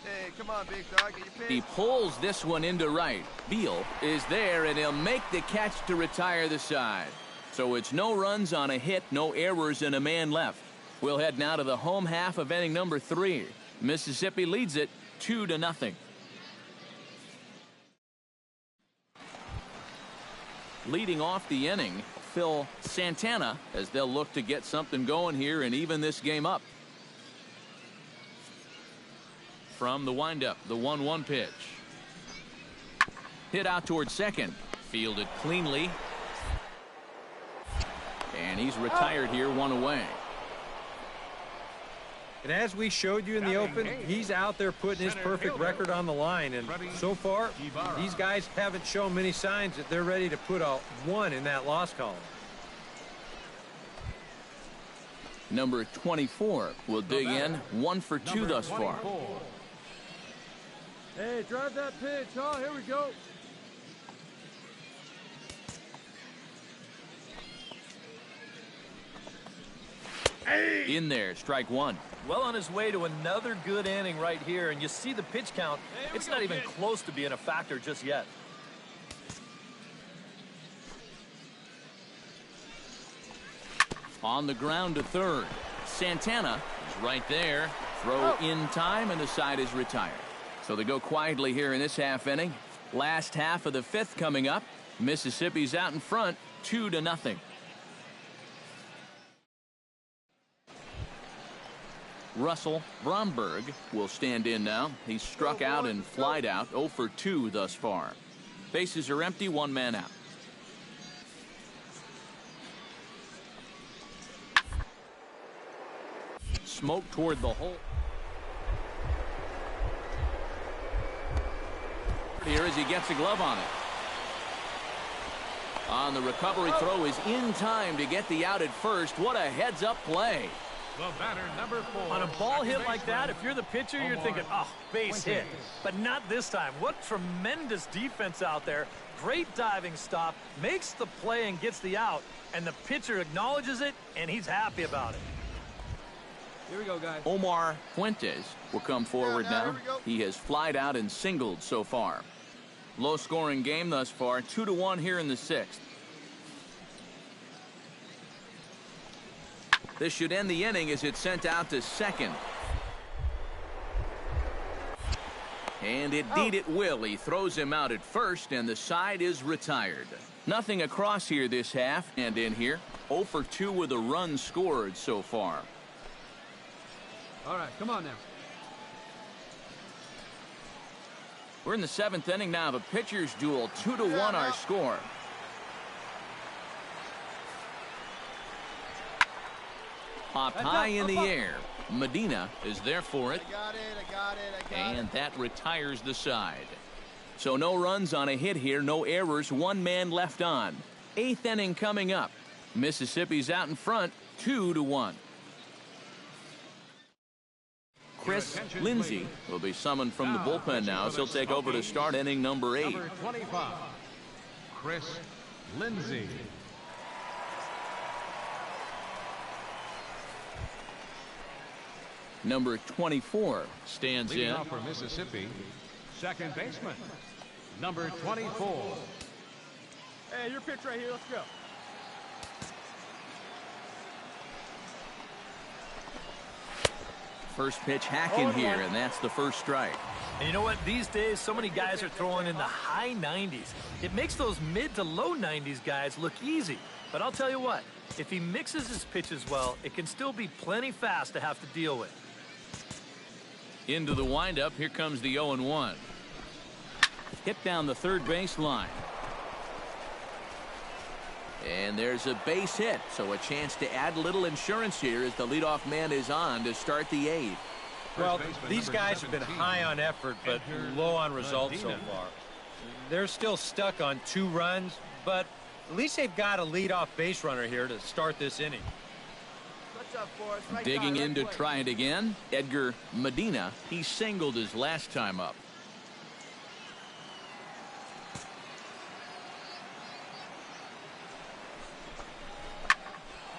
Hey, come on, big dog. Get your pitch. He pulls this one into right. Beal is there, and he'll make the catch to retire the side. So it's no runs on a hit, no errors, and a man left. We'll head now to the home half of inning number 3. Mississippi leads it 2-0. Leading off the inning, Phil Santana, as they'll look to get something going here and even this game up. From the windup, the 1-1 pitch. Hit out towards second. Fielded cleanly. And he's retired here, 1 away. And as we showed you in the open, he's out there putting his perfect record on the line. And so far, these guys haven't shown many signs that they're ready to put a 1 in that loss column. Number 24 will dig in. 1 for 2 thus far. Hey, drive that pitch. Oh, here we go. In there, strike 1. Well on his way to another good inning right here, and you see the pitch count. It's not even close to being a factor just yet. On the ground to third. Santana is right there. Throw in time, and the side is retired. So they go quietly here in this half inning. Last half of the 5th coming up. Mississippi's out in front, 2-0. Russell Bromberg will stand in now. He's struck out and flied out, 0 for 2 thus far. Bases are empty, 1 man out. Smoke toward the hole. Here as he gets a glove on it. On the recovery throw is in time to get the out at first. What a heads-up play. The batter, number 4. On a ball hit like that, if you're the pitcher, you're thinking, oh, base hit. But not this time. What tremendous defense out there. Great diving stop, makes the play and gets the out, and the pitcher acknowledges it, and he's happy about it. Here we go, guys. Omar Fuentes will come forward now. He has flied out and singled so far. Low-scoring game thus far, 2-1 here in the 6th. This should end the inning as it's sent out to second. And indeed it will. He throws him out at first, and the side is retired. Nothing across here this half, and in here, 0 for 2 with a run scored so far. All right, come on now. We're in the 7th inning now of a pitcher's duel. 2-1 our score. Popped high in the air. Medina is there for it. I got it. And that retires the side. So no runs on a hit here, no errors, 1 man left on. 8th inning coming up. Mississippi's out in front, 2-1. Chris Lindsey will be summoned from the bullpen now, so he'll take over to start inning number 8. Number 25, Chris Lindsey. Number 24 stands Leading in. off for Mississippi, second baseman, number 24. Hey, your pitch right here. Let's go. First pitch hacking here, and that's the first strike. And you know what? These days, so many guys are throwing in the high 90s. It makes those mid to low 90s guys look easy. But I'll tell you what, if he mixes his pitches well, it can still be plenty fast to have to deal with. Into the windup, here comes the 0-1. Hit down the third base line. And there's a base hit, so a chance to add a little insurance here as the leadoff man is on to start the 8th. Well, these guys have been high on effort, but low on results so far. They're still stuck on 2 runs, but at least they've got a leadoff base runner here to start this inning. What's up, Forrest? Right Digging guy, in to right try it again, Edgar Medina. He singled his last time up.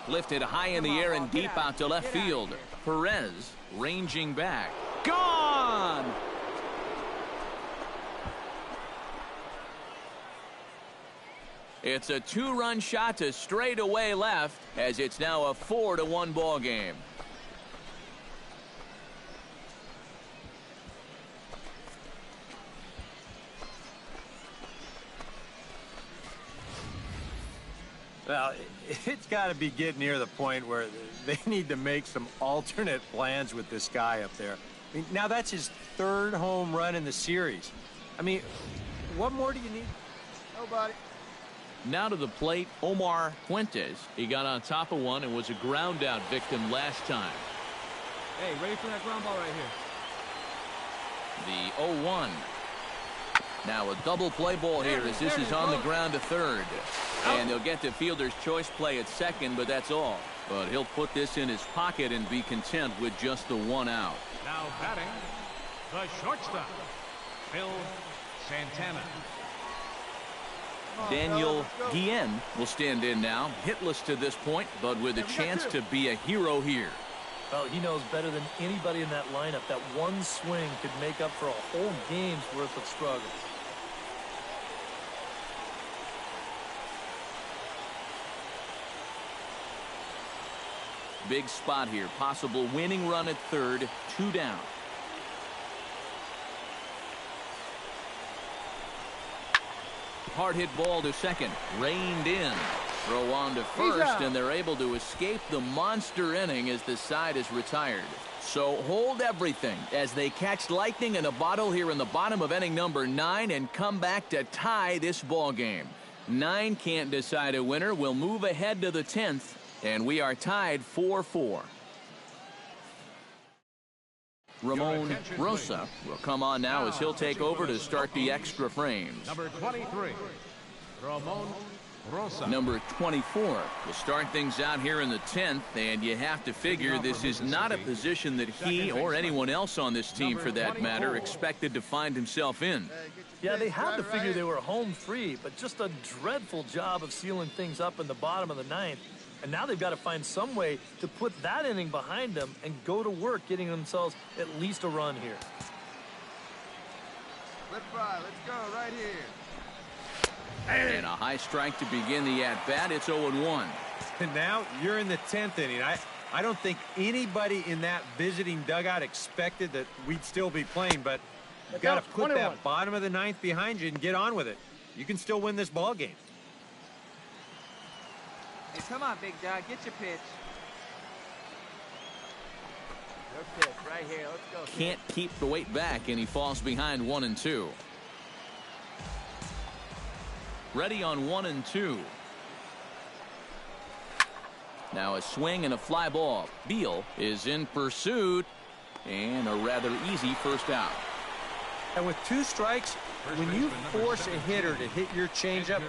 Lifted high in the air and deep out to left field. Perez ranging back. Gone! It's a 2-run shot to straightaway left as it's now a 4-1 ball game. Well, it's got to be getting near the point where they need to make some alternate plans with this guy up there. I mean, now that's his 3rd home run in the series. I mean, what more do you need? Nobody. Now to the plate, Omar Fuentes. He got on top of one and was a ground out victim last time. Hey, ready for that ground ball right here. The 0-1. Now a double play ball here as this is on the ground to third. And they'll get the fielder's choice play at second, but that's all. But he'll put this in his pocket and be content with just the 1 out. Now batting, the shortstop, Phil Santana. Daniel Guillen will stand in now, hitless to this point, but with a chance to be a hero here. Well, he knows better than anybody in that lineup that one swing could make up for a whole game's worth of struggles. Big spot here. Possible winning run at third. 2 down. Hard hit ball to second. Reined in. Throw on to first, and they're able to escape the monster inning as the side is retired. So hold everything as they catch lightning in a bottle here in the bottom of inning number 9 and come back to tie this ball game. 9 can't decide a winner. We'll move ahead to the 10th, and we are tied 4-4. Ramon Rosa will come on now as he'll take over to start the extra frames. Number 23, Ramon Rosa. Number 24 will start things out here in the 10th, and you have to figure this is not a position that he or anyone else on this team, for that matter, expected to find himself in. Yeah, they had to figure they were home free, but just a dreadful job of sealing things up in the bottom of the 9th. And now they've got to find some way to put that inning behind them and go to work getting themselves at least a run here. Flip fly. Let's go right here. And a high strike to begin the at-bat. It's 0-1. And now you're in the 10th inning. I don't think anybody in that visiting dugout expected that we'd still be playing, but you've got to put that bottom of the 9th behind you and get on with it. You can still win this ball game. Hey, come on, big dog. Get your pitch. Your pitch right here. Let's go. Can't keep the weight back, and he falls behind 1-2. Ready on 1 and 2. Now a swing and a fly ball. Beal is in pursuit. And a rather easy first out. And with 2 strikes, when you force a hitter to hit your changeup,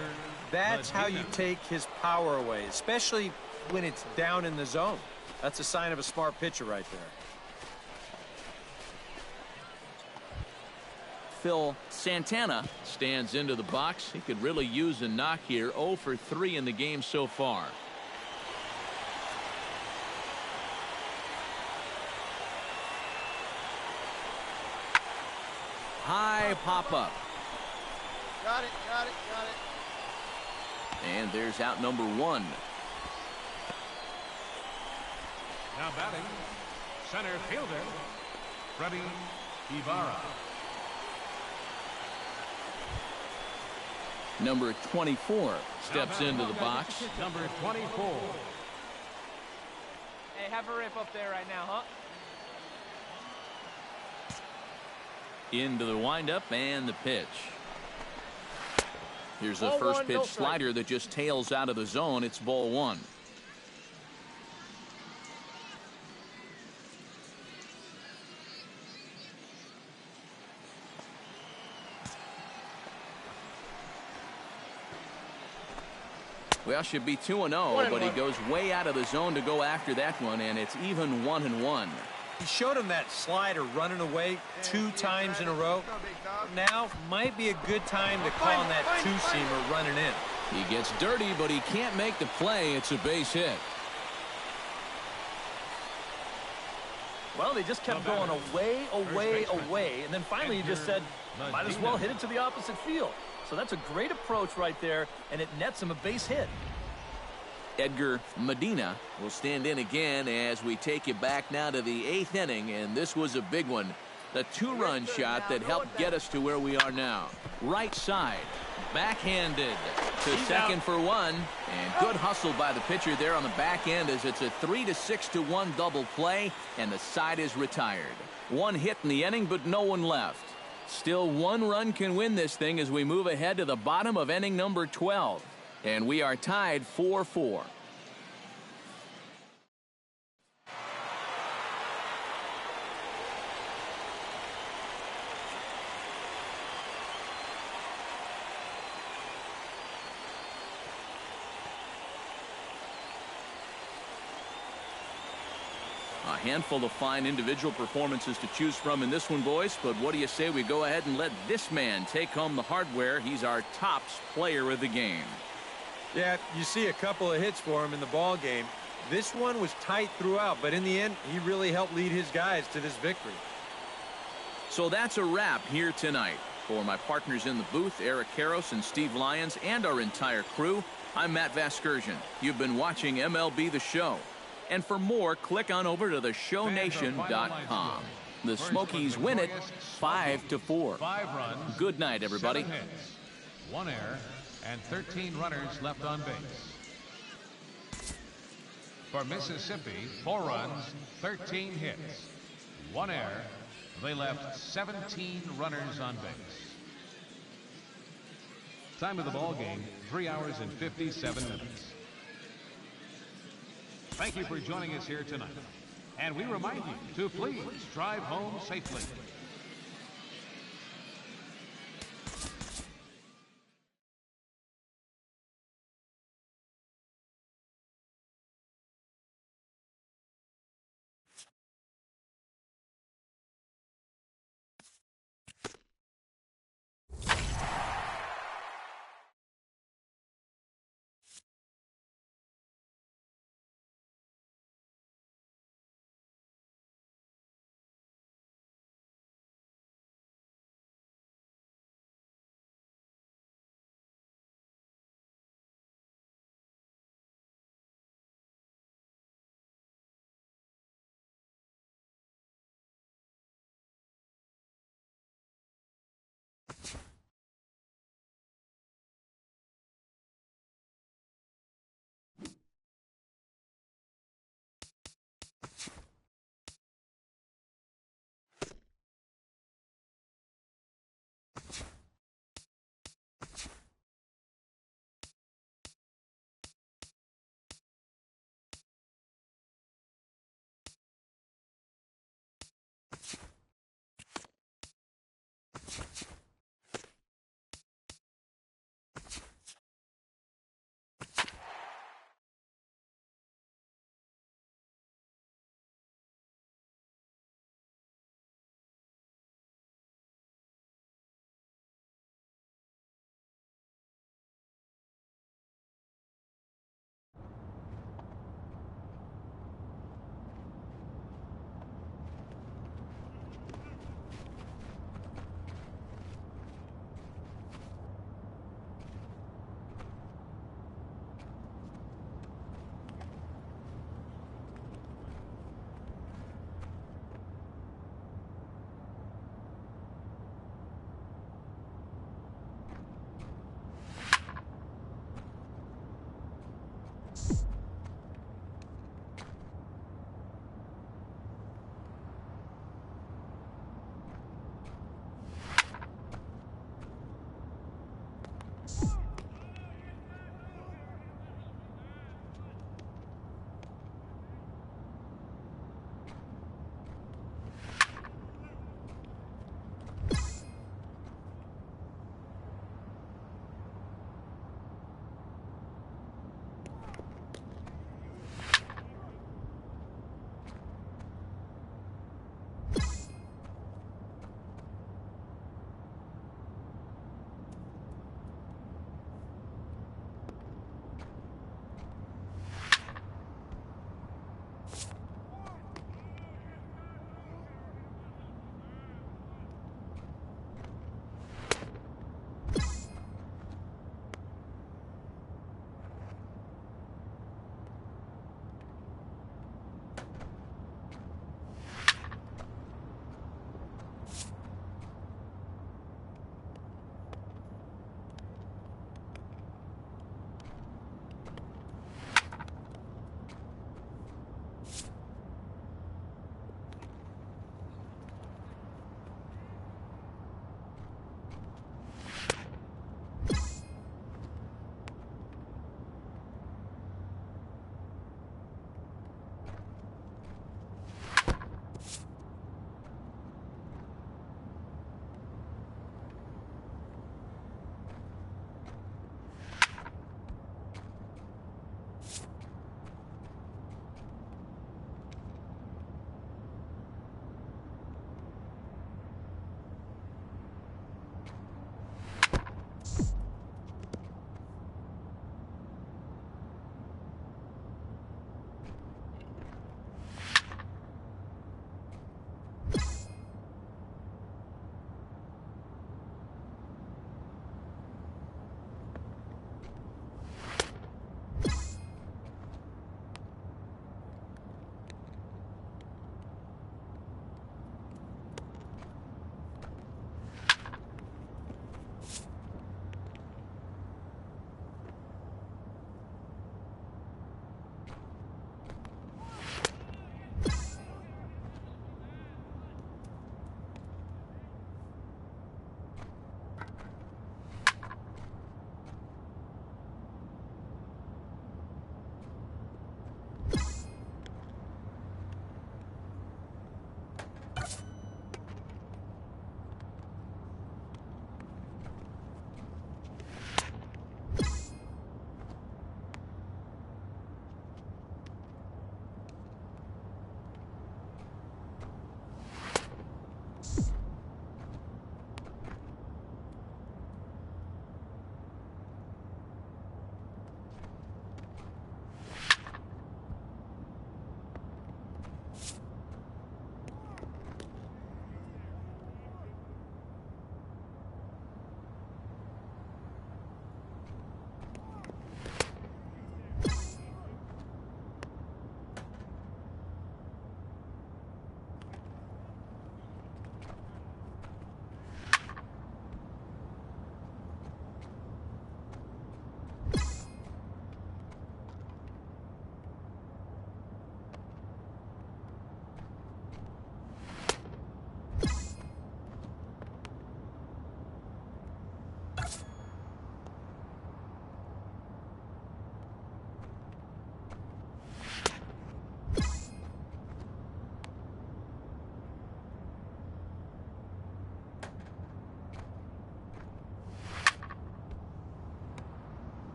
that's how you take his power away, especially when it's down in the zone. That's a sign of a smart pitcher right there. Phil Santana stands into the box. He could really use a knock here. 0 for 3 in the game so far. High pop-up. Got it, got it, got it. And there's out number 1. Now batting, center fielder, Freddie Ibarra. Number 24 steps into the box. Number 24. Hey, have a rip up there right now, huh? Into the windup and the pitch. Here's the first pitch slider that just tails out of the zone. It's ball 1. Well, should be 2-0, but he goes way out of the zone to go after that one, and it's even 1-1. He showed him that slider running away 2 times in a row. Now might be a good time to call on that 2-seamer running in. He gets dirty, but he can't make the play. It's a base hit. Well, they just kept going away, and then finally he just said, might as well hit it to the opposite field. So that's a great approach right there, and it nets him a base hit. Edgar Medina will stand in again as we take you back now to the 8th inning, and this was a big one. The 2-run shot that helped get us to where we are now. Right side, backhanded to second for 1, and good hustle by the pitcher there on the back end as it's a 3-6-1 double play, and the side is retired. 1 hit in the inning, but no one left. Still 1 run can win this thing as we move ahead to the bottom of inning number 12. And we are tied 4-4. A handful of fine individual performances to choose from in this one, boys. But what do you say we go ahead and let this man take home the hardware? He's our tops player of the game. Yeah, you see a couple of hits for him in the ball game. This one was tight throughout, but in the end, he really helped lead his guys to this victory. So that's a wrap here tonight. For my partners in the booth, Eric Karros and Steve Lyons, and our entire crew, I'm Matt Vasgersian. You've been watching MLB The Show. And for more, click on over to theshownation.com. The Smokies win it 5-4. 5 runs. Good night, everybody. 7 hits, 1 error, and 13 runners left on base. For Mississippi, 4 runs, 13 hits, 1 error. They left 17 runners on base. Time of the ball game, 3 hours and 57 minutes. Thank you for joining us here tonight. And we remind you to please drive home safely.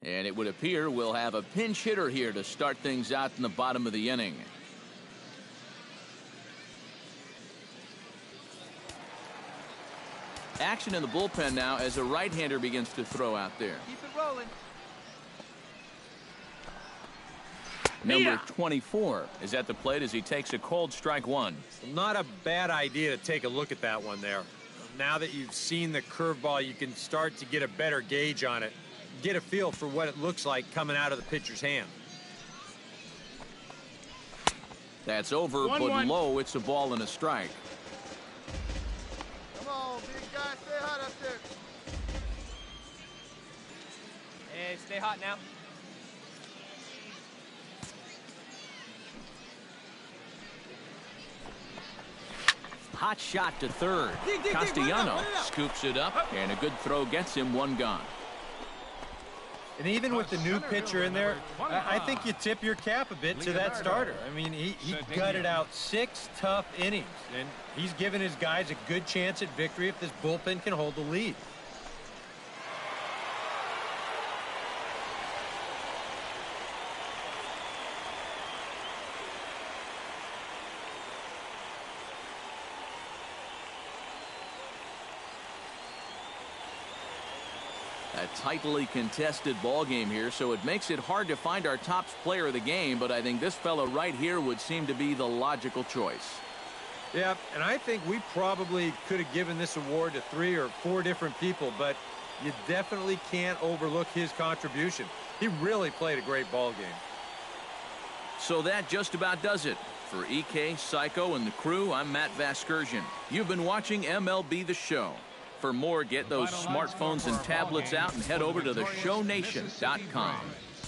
And it would appear we'll have a pinch hitter here to start things out in the bottom of the inning. Action in the bullpen now as a right-hander begins to throw out there. Keep it rolling. Number 24 is at the plate as he takes a cold strike one. Not a bad idea to take a look at that one there. Now that you've seen the curveball, you can start to get a better gauge on it. Get a feel for what it looks like coming out of the pitcher's hand. That's over, but low. It's a ball and a strike. Come on, big guy. Stay hot up there. Hey, stay hot now. Hot shot to third. Castellano scoops it up, and a good throw gets him one gone. And even with the new pitcher in there, I think you tip your cap a bit to that starter. I mean, he gutted out 6 tough innings, and he's given his guys a good chance at victory if this bullpen can hold the lead. A tightly contested ball game here, so it makes it hard to find our top player of the game, but I think this fella right here would seem to be the logical choice. Yeah, and I think we probably could have given this award to 3 or 4 different people, but you definitely can't overlook his contribution. He really played a great ball game. So that just about does it. For EK, Psycho, and the crew, I'm Matt Vasgersian. You've been watching MLB The Show. For more, get those smartphones and tablets out and head over to theshownation.com.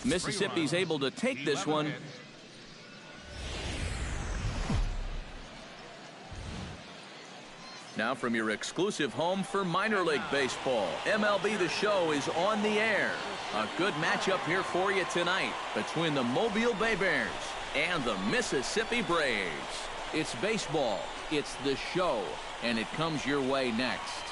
Mississippi's able to take this one. Now from your exclusive home for minor league baseball, MLB The Show is on the air. A good matchup here for you tonight between the Mobile Bay Bears and the Mississippi Braves. It's baseball, it's The Show, and it comes your way next.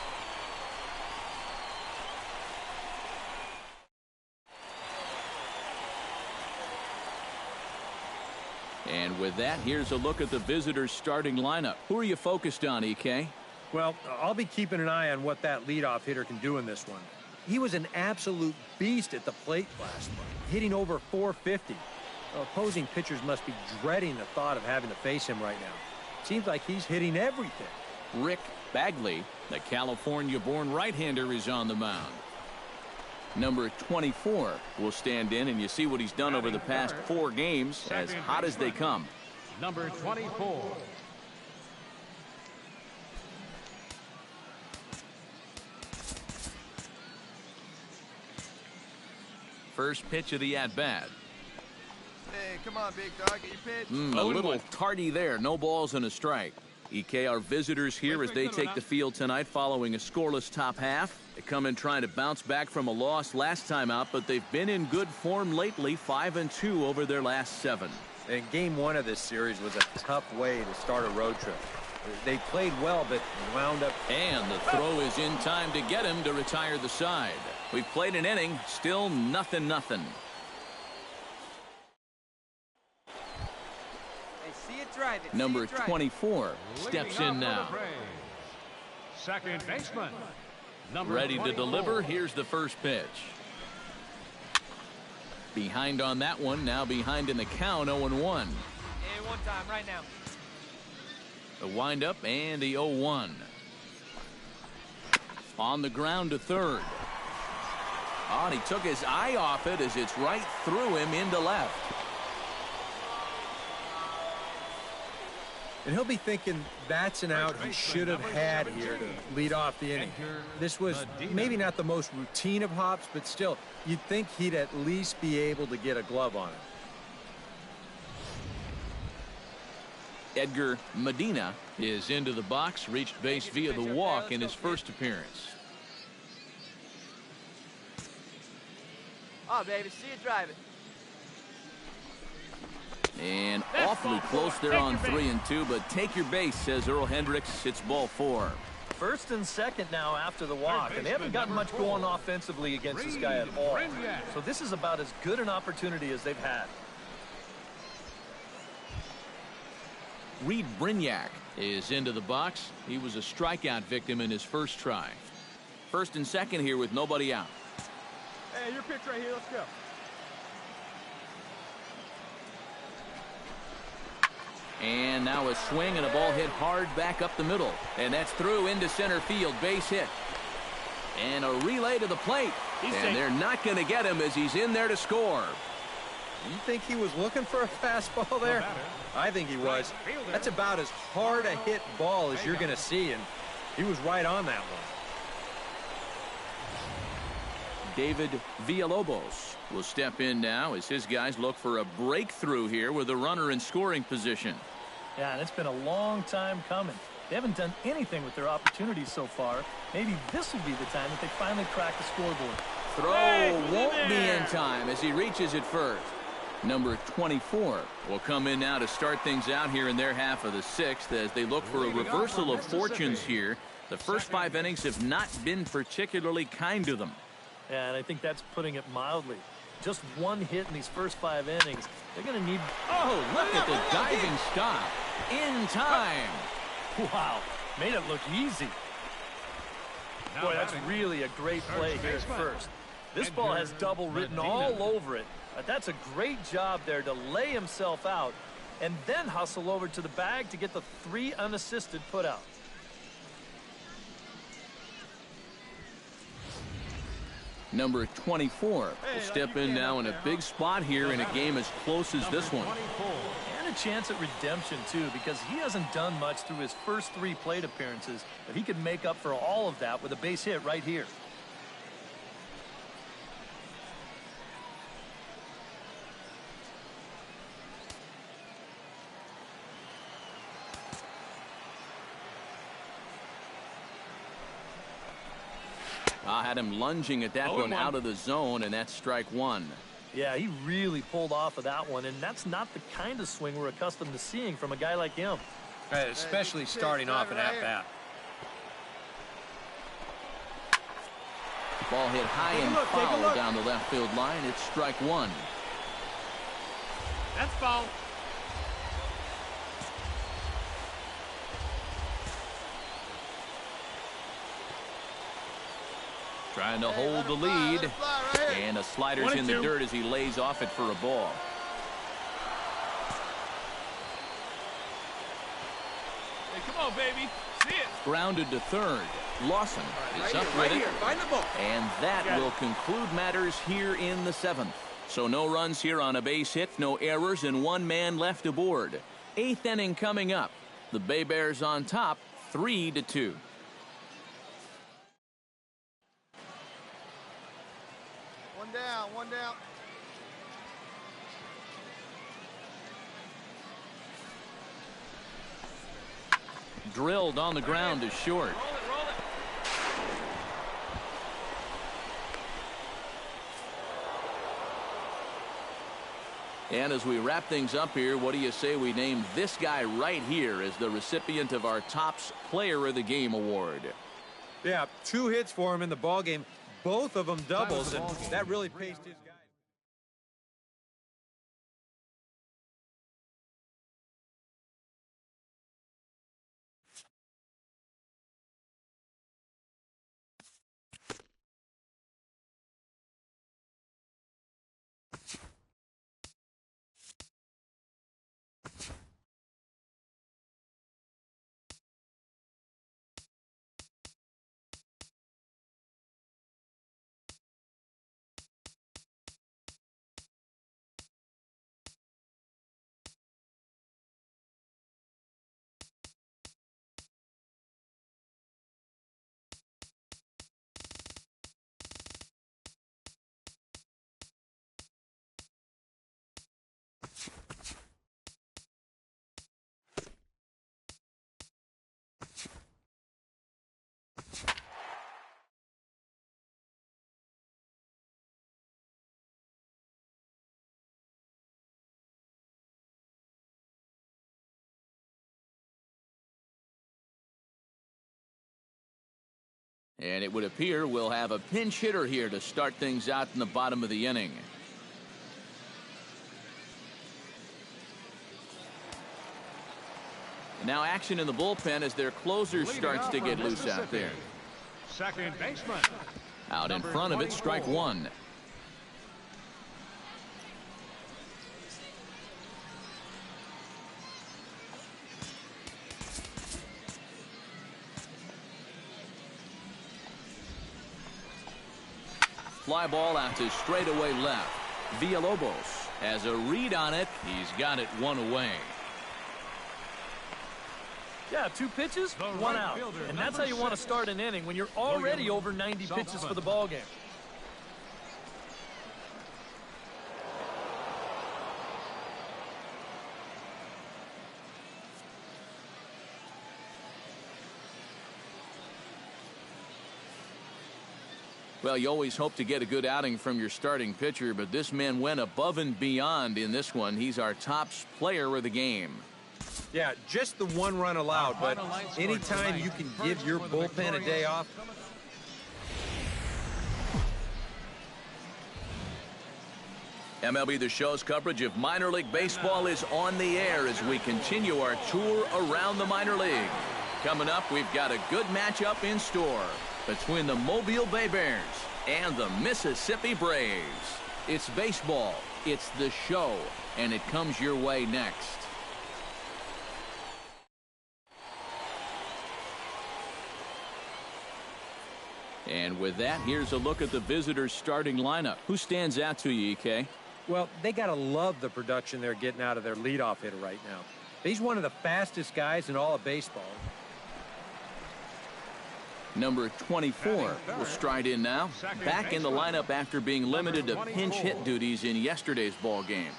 And with that, here's a look at the visitors' starting lineup. Who are you focused on, EK? Well, I'll be keeping an eye on what that leadoff hitter can do in this one. He was an absolute beast at the plate last month, hitting over 450. Opposing pitchers must be dreading the thought of having to face him right now. Seems like he's hitting everything. Rick Bagley, the California-born right-hander, is on the mound. Number 24 will stand in, and you see what he's done over the past 4 games, as hot as they come. Number 24. First pitch of the at-bat. Hey, come on, big dog. Get your pitch. A little tardy there. No balls and a strike. EK, our visitors here as they take the field tonight following a scoreless top half. They come in trying to bounce back from a loss last time out, but they've been in good form lately, 5-2 over their last 7. And game 1 of this series was a tough way to start a road trip. They played well, but wound up. And the throw is in time to get him to retire the side. We've played an inning, still nothing. Number 24 steps in now. Second baseman. Ready to deliver. Here's the first pitch. Behind on that one. Now behind in the count, 0-1. Hey, one time right now. The windup and the 0-1. On the ground to third. Oh, and he took his eye off it as it's right through him into left. And he'll be thinking that's an out he should have had here to lead off the inning. This was maybe not the most routine of hops, but still, you'd think he'd at least be able to get a glove on it. Edgar Medina is into the box, reached base via the walk in his first appearance. Oh, baby, see you drive it. And awfully close there on 3-2, but take your base, says Earl Hendricks. It's ball 4. First and second now after the walk, and they haven't gotten much going offensively against this guy at all. So this is about as good an opportunity as they've had. Reed Brignac is into the box. He was a strikeout victim in his first try. First and second here with nobody out. Hey, your pitch right here. Let's go. And now a swing and a ball hit hard back up the middle. And that's through into center field. Base hit. And a relay to the plate. And they're not going to get him as he's in there to score. You think he was looking for a fastball there? I think he was. That's about as hard a hit ball as you're going to see, and he was right on that one. David Villalobos will step in now as his guys look for a breakthrough here with a runner in scoring position. Yeah, and it's been a long time coming. They haven't done anything with their opportunities so far. Maybe this will be the time that they finally crack the scoreboard. Throw won't be in time as he reaches it first. Number 24 will come in now to start things out here in their half of the sixth as they look for a reversal of fortunes here. The first 5 innings have not been particularly kind to them. Yeah, and I think that's putting it mildly. Just one hit in these first 5 innings. They're going to need... Oh, look at the diving stop. In time. Wow, made it look easy. Boy, that's really a great play here at first. This ball has double written all over it. But that's a great job there to lay himself out and then hustle over to the bag to get the 3 unassisted put out. Number 24 will step in now in a big spot here in a game as close as this one. And a chance at redemption, too, because he hasn't done much through his first 3 plate appearances, but he could make up for all of that with a base hit right here. I had him lunging at that one out of the zone, and that's strike 1. Yeah, he really pulled off of that one, and that's not the kind of swing we're accustomed to seeing from a guy like him. Especially starting off an at-bat. Ball hit high and foul down the left field line. It's strike 1. That's foul. Trying to hold the lead. And a slider's in the dirt as he lays off it for a ball. Hey, come on, baby. See it. Grounded to third. Lawson is up with it. And that will conclude matters here in the 7th. So no runs here on a base hit, no errors, and 1 man left aboard. 8th inning coming up. The Bay Bears on top, 3-2. One down. Drilled on the ground is short. Roll it. And as we wrap things up here, what do you say we name this guy right here as the recipient of our Topps Player of the Game award? Yeah, 2 hits for him in the ballgame. Both of them doubles, and that really paced his guy. And it would appear we'll have a pinch hitter here to start things out in the bottom of the inning. And now action in the bullpen as their closer starts to get loose out there. Second baseman. Out in front of it, strike one. Fly ball out to straightaway left. Villalobos has a read on it. He's got it one away. Yeah, 2 pitches, 1 out. And that's how you want to start an inning when you're already over 90 pitches for the ball game. Well, you always hope to get a good outing from your starting pitcher, but this man went above and beyond in this one. He's our top player of the game. Yeah, just the 1 run allowed, but anytime you can give your bullpen a day off. MLB The Show's coverage of minor league baseball is on the air as we continue our tour around the minor league. Coming up, we've got a good matchup in store between the Mobile Bay Bears and the Mississippi Braves. It's baseball, it's the show, and it comes your way next. And with that, here's a look at the visitors' starting lineup. Who stands out to you, EK? Well, they got to love the production they're getting out of their leadoff hitter right now. He's one of the fastest guys in all of baseball. Number 24 will stride in now. Back in the lineup after being limited to pinch hit duties in yesterday's ball game.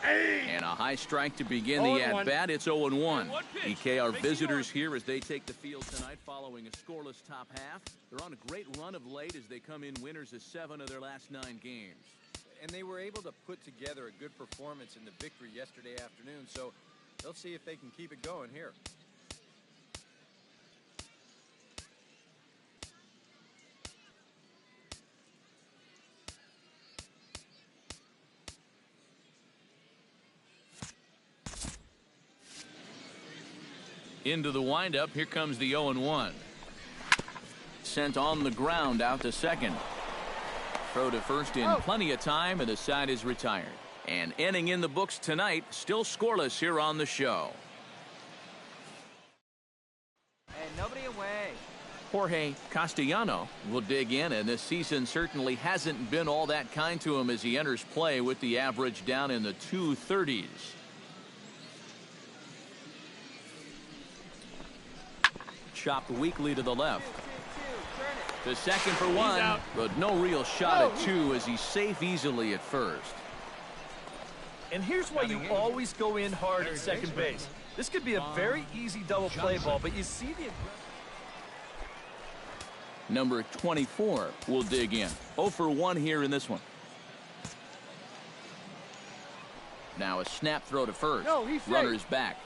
And a high strike to begin the at-bat. It's 0-1. EK, our visitors here as they take the field tonight following a scoreless top half. They're on a great run of late as they come in winners of 7 of their last 9 games. And they were able to put together a good performance in the victory yesterday afternoon, so they'll see if they can keep it going here. Into the windup. Here comes the 0-1. Sent on the ground out to second. Throw to first in plenty of time, and the side is retired. An inning in the books tonight, still scoreless here on the show. Hey, nobody away. Jorge Castellano will dig in, and this season certainly hasn't been all that kind to him as he enters play with the average down in the 230s. Chopped weakly to the left. To second for 1, but no real shot at 2 as he's safe easily at first. And here's why you always go in hard at second base. This could be a very easy double play ball, but you see the... Number 24 will dig in. 0 for 1 here in this one. Now a snap throw to first. Runner's back.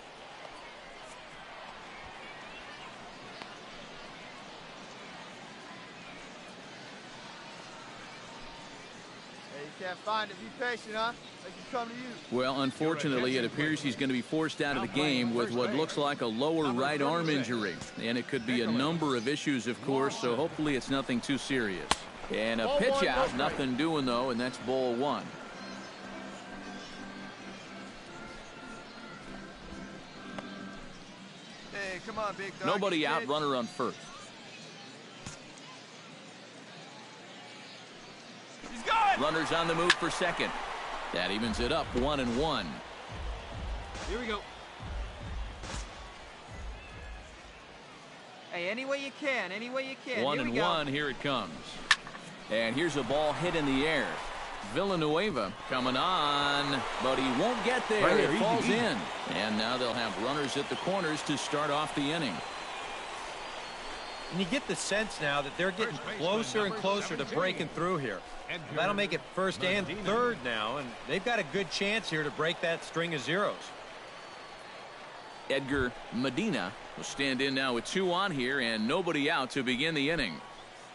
Can't find it. Be patient, huh? They can come to you. Well, unfortunately, it appears he's going to be forced out of the game with what looks like a lower right arm injury. And it could be a number of issues, of course, so hopefully it's nothing too serious. And a pitch out, nothing doing, though, and that's ball 1. Hey, come on, big dog. Nobody out, runner on first. Runners on the move for second. That evens it up 1-1. Here we go. Hey, any way you can, any way you can. 1-1, here it comes. And here's a ball hit in the air. Villanueva coming on, but he won't get there. Right there, it falls easy. in. And now they'll have runners at the corners to start off the inning. And you get the sense now that they're getting closer and closer to breaking through here. That'll make it first and third now, and they've got a good chance here to break that string of zeros. Edgar Medina will stand in now with 2 on here and nobody out to begin the inning.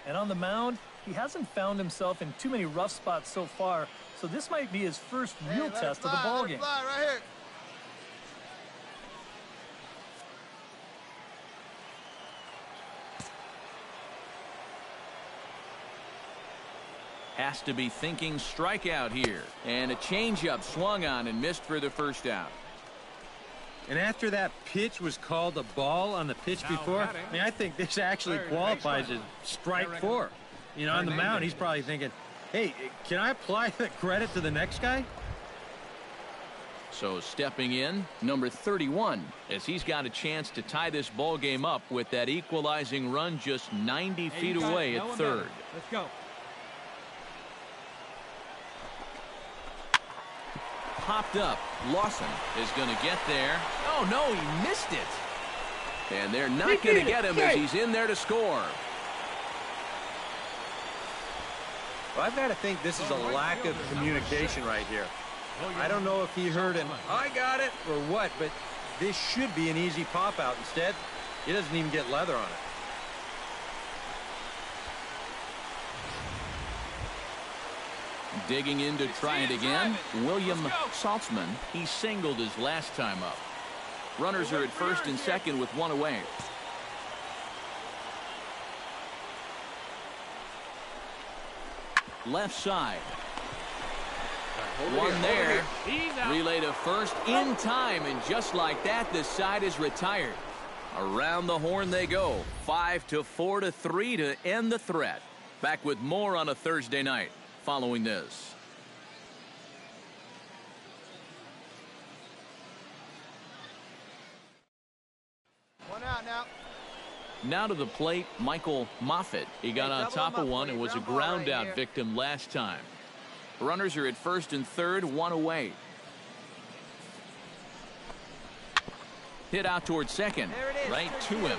And on the mound, he hasn't found himself in too many rough spots so far, so this might be his first real test of the ballgame. Right here. Has to be thinking strikeout here. And a changeup swung on and missed for the first out. And after that pitch was called a ball on the pitch before, I mean, I think this actually qualifies as strike 4. You know, on the mound, he's probably thinking, hey, can I apply the credit to the next guy? So stepping in, number 31, as he's got a chance to tie this ball game up with that equalizing run just 90 feet away at third. Let's go. Popped up. Lawson is going to get there. Oh, no, he missed it. And they're not going to get him as he's in there to score. Well, I've got to think this is a lack of communication right here. I don't know if he heard him, I got it, or what, but this should be an easy pop out. Instead, he doesn't even get leather on it. Digging in to try it again, William Saltzman. He singled his last time up. Runners are at first and second with 1 away. Left side. 1 there. Relay to first in time, and just like that, the side is retired. Around the horn they go. 5-4-3 to end the threat. Back with more on a Thursday night following this. One out now. Now to the plate, Michael Moffitt. He got on top of one and was a ground out victim last time. Runners are at first and third, 1 away. Hit out towards second, right to him.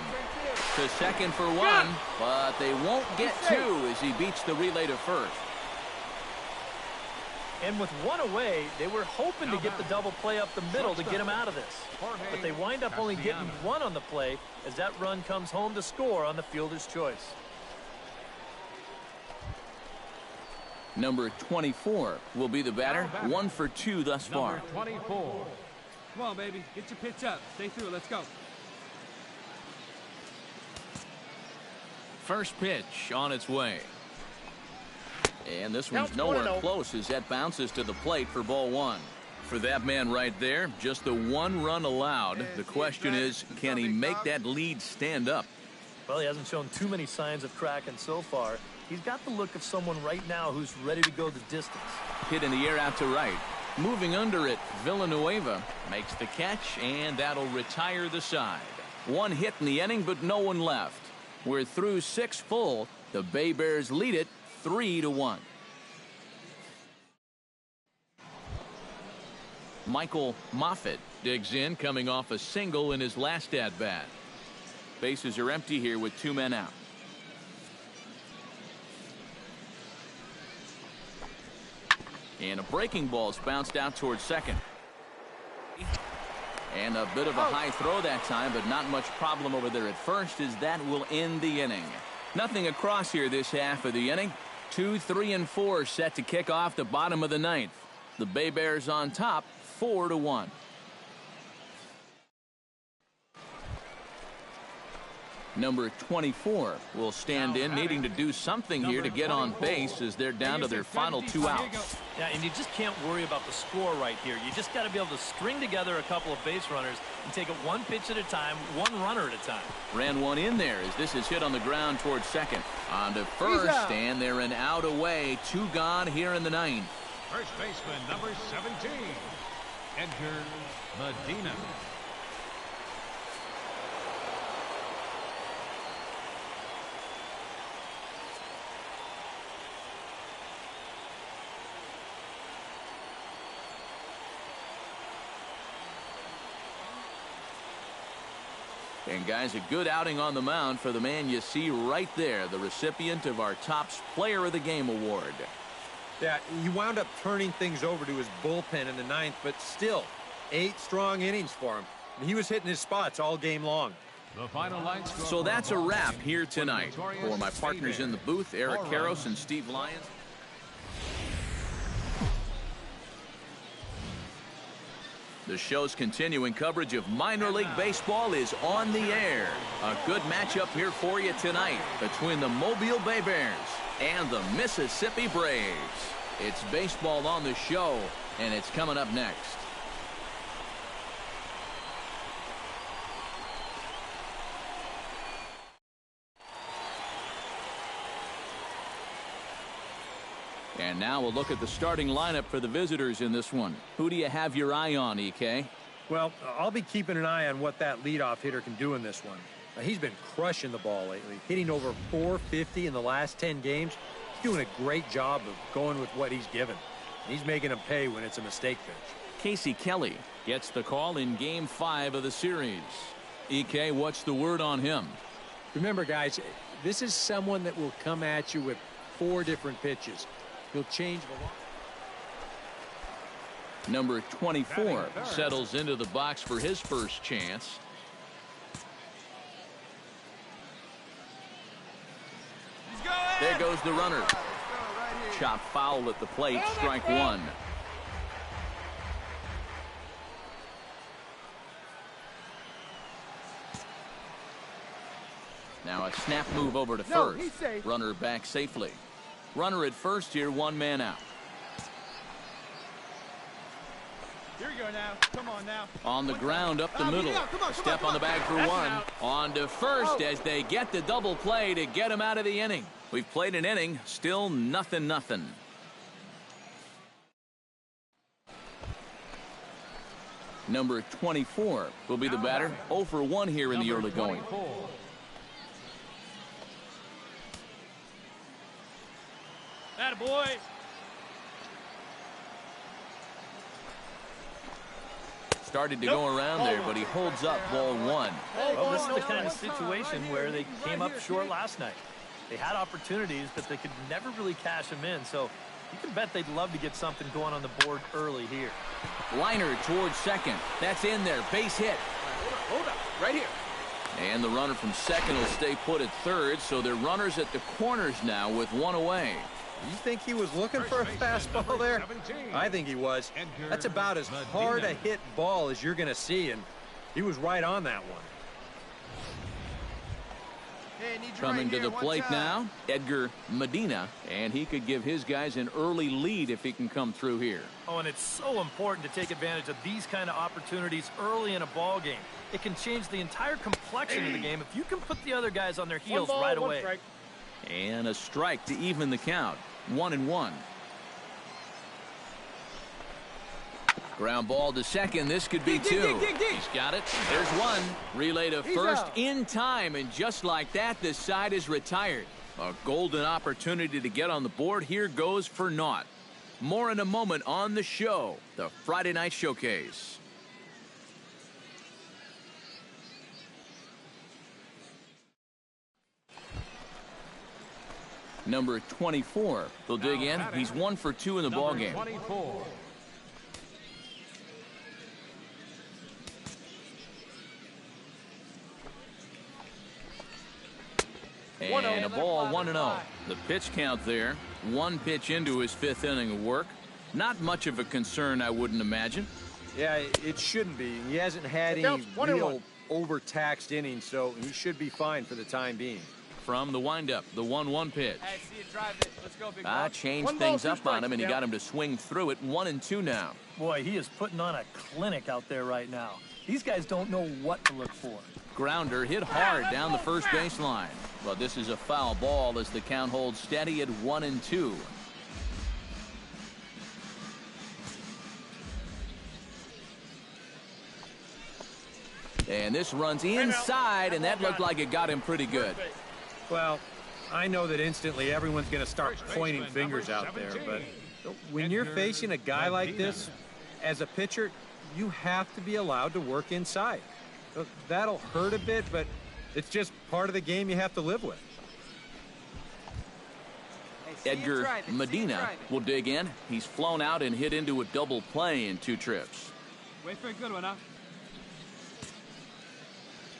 To second for 1, but they won't get 2 as he beats the relay to first. And with 1 away, they were hoping to get the double play up the middle to get him out of this. But they wind up only getting 1 on the play as that run comes home to score on the fielder's choice. Number 24 will be the batter. 1 for 2 thus far. Number 24. Come on, baby. Get your pitch up. Stay through. Let's go. First pitch on its way. And this one's nowhere close as that bounces to the plate for ball 1. For that man right there, just the 1 run allowed. The question is, can he make that lead stand up? Well, he hasn't shown too many signs of cracking so far. He's got the look of someone right now who's ready to go the distance. Hit in the air out to right. Moving under it, Villanueva makes the catch, and that'll retire the side. 1 hit in the inning, but no one left. We're through 6 full. The Bay Bears lead it 3-1. Michael Moffitt digs in, coming off a single in his last at-bat. Bases are empty here with 2 men out. And a breaking ball's bounced out towards second. And a bit of a high throw that time, but not much problem over there at first, as that will end the inning. Nothing across here this half of the inning. 2, 3, and 4 set to kick off the bottom of the 9th. The Bay Bears on top, 4-1. Number 24 will stand in, needing to do something here to get on base as they're down to their final 2 outs. Yeah, and you just can't worry about the score right here. You just got to be able to string together a couple of base runners and take it 1 pitch at a time, 1 runner at a time. Ran 1 in there as this is hit on the ground towards second. On to first, and they're an out away. 2 gone here in the 9th. First baseman, number 17, Edgar Medina. And guys, a good outing on the mound for the man you see right there, the recipient of our Topps Player of the Game award. Yeah, he wound up turning things over to his bullpen in the 9th, but still, 8 strong innings for him. He was hitting his spots all game long. The final line score. So that's a wrap here tonight. For my partners in the booth, Eric Karros and Steve Lyons. The show's continuing coverage of minor league baseball is on the air. A good matchup here for you tonight between the Mobile Bay Bears and the Mississippi Braves. It's baseball on the show, and it's coming up next. And now we'll look at the starting lineup for the visitors in this one. Who do you have your eye on, EK? Well, I'll be keeping an eye on what that leadoff hitter can do in this one. He's been crushing the ball lately, hitting over 450 in the last 10 games. He's doing a great job of going with what he's given. He's making them pay when it's a mistake pitch. Casey Kelly gets the call in Game 5 of the series. EK, what's the word on him? Remember, guys, this is someone that will come at you with 4 different pitches. He'll change the line. Number 24 settles into the box for his first chance. There goes the runner. Chop foul at the plate, strike 1. Now a snap move over to first. Runner back safely. Runner at first here, 1 man out. Here we go now. Come on now. On the ground up the middle. Step on the bag for 1. On to first as they get the double play to get him out of the inning. We've played an inning, still nothing. Number 24 will be the batter. 0 for 1 here in the early going. Attaboy. Started to go around there, but he holds up ball 1. Well, this is the kind of situation where they came up short last night. They had opportunities, but they could never really cash them in. So you can bet they'd love to get something going on the board early here. Liner towards second. That's in there. Base hit. Hold up. Right here. And the runner from second will stay put at third, so they're runners at the corners now with 1 away. You think he was looking for a fastball there? I think he was. That's about as hard a hit ball as you're going to see, and he was right on that one. Coming to the plate now, Edgar Medina, and he could give his guys an early lead if he can come through here. Oh, and it's so important to take advantage of these kind of opportunities early in a ball game. It can change the entire complexion of the game if you can put the other guys on their heels right away. And a strike to even the count. 1-1. Ground ball to second. This could be 2. He's got it. There's 1. Relay to first in time, and just like that, this side is retired. A golden opportunity to get on the board here goes for naught. More in a moment on the show, the Friday Night Showcase. Number 24 will dig in. He's 1 for 2 in the ball game. 24. And a ball, 1-0. The pitch count there. 1 pitch into his 5th inning of work. Not much of a concern, I wouldn't imagine. Yeah, it shouldn't be. He hasn't had any real overtaxed innings, so he should be fine for the time being. From the windup, the 1-1 pitch. Hey, see you drive it. Let's go, big dog. Changed things up on him, and he got him to swing through it. 1-2 now. Boy, he is putting on a clinic out there right now. These guys don't know what to look for. Grounder hit hard down the first baseline. But this is a foul ball as the count holds steady at 1-2. And this runs inside, and that looked like it got him pretty good. Well, I know that instantly everyone's going to start pointing fingers out there, but when you're facing a guy like this, as a pitcher, you have to be allowed to work inside. That'll hurt a bit, but it's just part of the game you have to live with. Edgar Medina will dig in. He's flown out and hit into a double play in 2 trips. Wait for a good one, huh?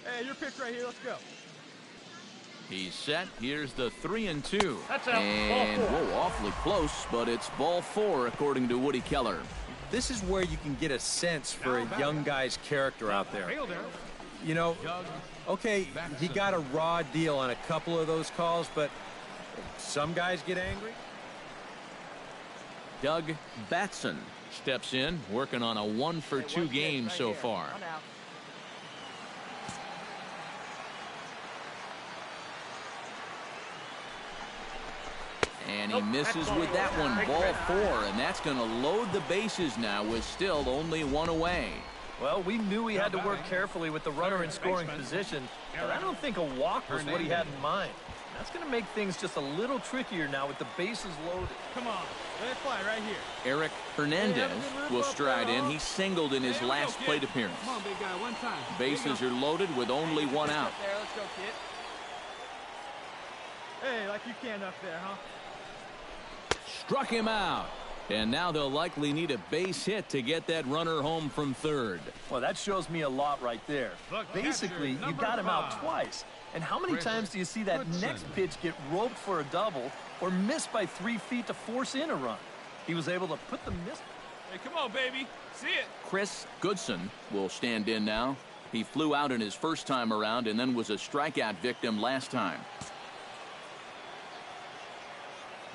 Hey, your pitch right here. Let's go. He's set. Here's the 3-2. That's out. And, Ball 4. whoa, awfully close, but it's ball 4, according to Woody Keller. This is where you can get a sense for a young guy's character out there. You know, okay, he got a raw deal on a couple of those calls, but some guys get angry. Doug Batson steps in, working on a 1-for-2 game so far. And he misses with that one, ball 4, and that's going to load the bases now with still only 1 away. Well, we knew he had to work carefully with the runner in scoring position, but I don't think a walk was what he had in mind. That's going to make things just a little trickier now with the bases loaded. Come on. Let it fly right here. Eric Hernandez will stride in. He singled in his last plate appearance. Come on, big guy, one time. Bases are loaded with only 1 out. There, let's go, kid. Hey, like you can up there, huh? Struck him out. And now they'll likely need a base hit to get that runner home from third. Well, that shows me a lot right there. Basically, you got him out twice. And how many times do you see that next pitch get roped for a double or missed by 3 feet to force in a run? He was able to put the miss. Hey, come on, baby. See it. Chris Goodson will stand in now. He flew out in his first time around and then was a strikeout victim last time.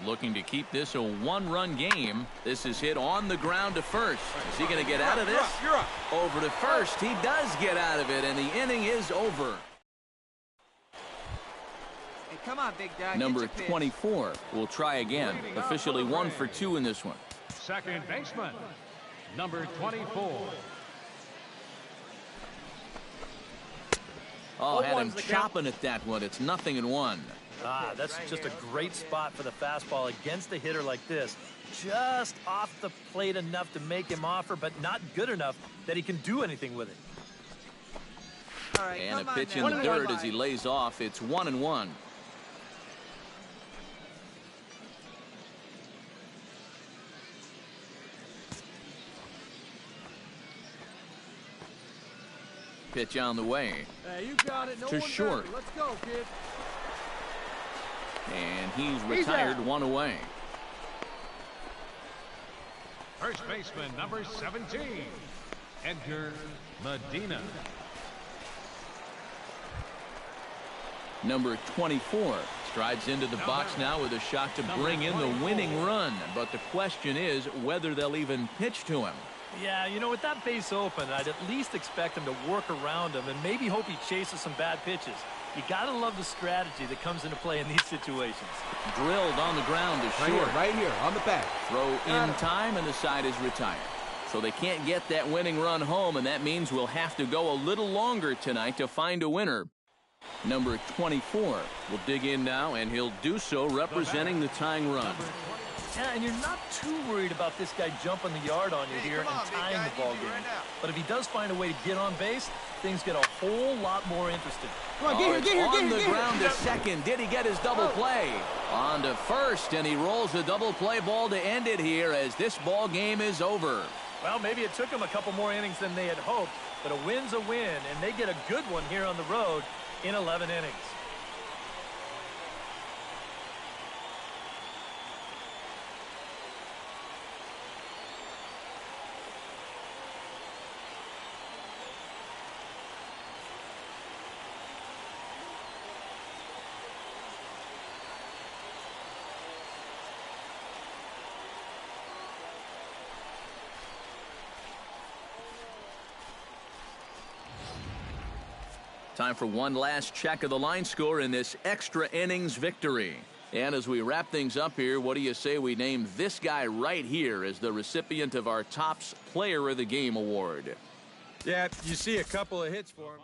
Looking to keep this a 1-run game. This is hit on the ground to first. Is he going to get out of this? You're up. Over to first. He does get out of it, and the inning is over. Hey, come on, big dog. Number 24 will try again. Officially 1 for 2 in this one. Second baseman, number 24. Oh, had him chopping at that one. It's 0-1. Ah, that's just a great spot for the fastball against a hitter like this. Just off the plate enough to make him offer, but not good enough that he can do anything with it. All right, And a come pitch on in now. the dirt as he lays off. It's 1-1. Pitch on the way. Hey, you got it. No To one short. does it. Let's go, kid. And he's retired, out. 1 away. First baseman, number 17, Edgar Medina. Number 24 strides into the box now with a shot to bring in the winning run. But the question is whether they'll even pitch to him. Yeah, you know, with that base open, I'd at least expect him to work around him and maybe hope he chases some bad pitches. You gotta love the strategy that comes into play in these situations. Drilled on the ground to short. Right here, on the back. Throw in time, and the side is retired. So they can't get that winning run home, and that means we'll have to go a little longer tonight to find a winner. Number 24 will dig in now, and he'll do so representing the tying run. Yeah, and you're not too worried about this guy jumping the yard on you here and tying the ball game. But if he does find a way to get on base, things get a whole lot more interesting. Come on, get here, On the ground to second. Did he get his double play? On to first, and he rolls the double play ball to end it here as this ball game is over. Well, maybe it took him a couple more innings than they had hoped, but a win's a win, and they get a good one here on the road in 11 innings. Time for one last check of the line score in this extra innings victory. And as we wrap things up here, what do you say we name this guy right here as the recipient of our Topps Player of the Game award? Yeah, you see a couple of hits for him.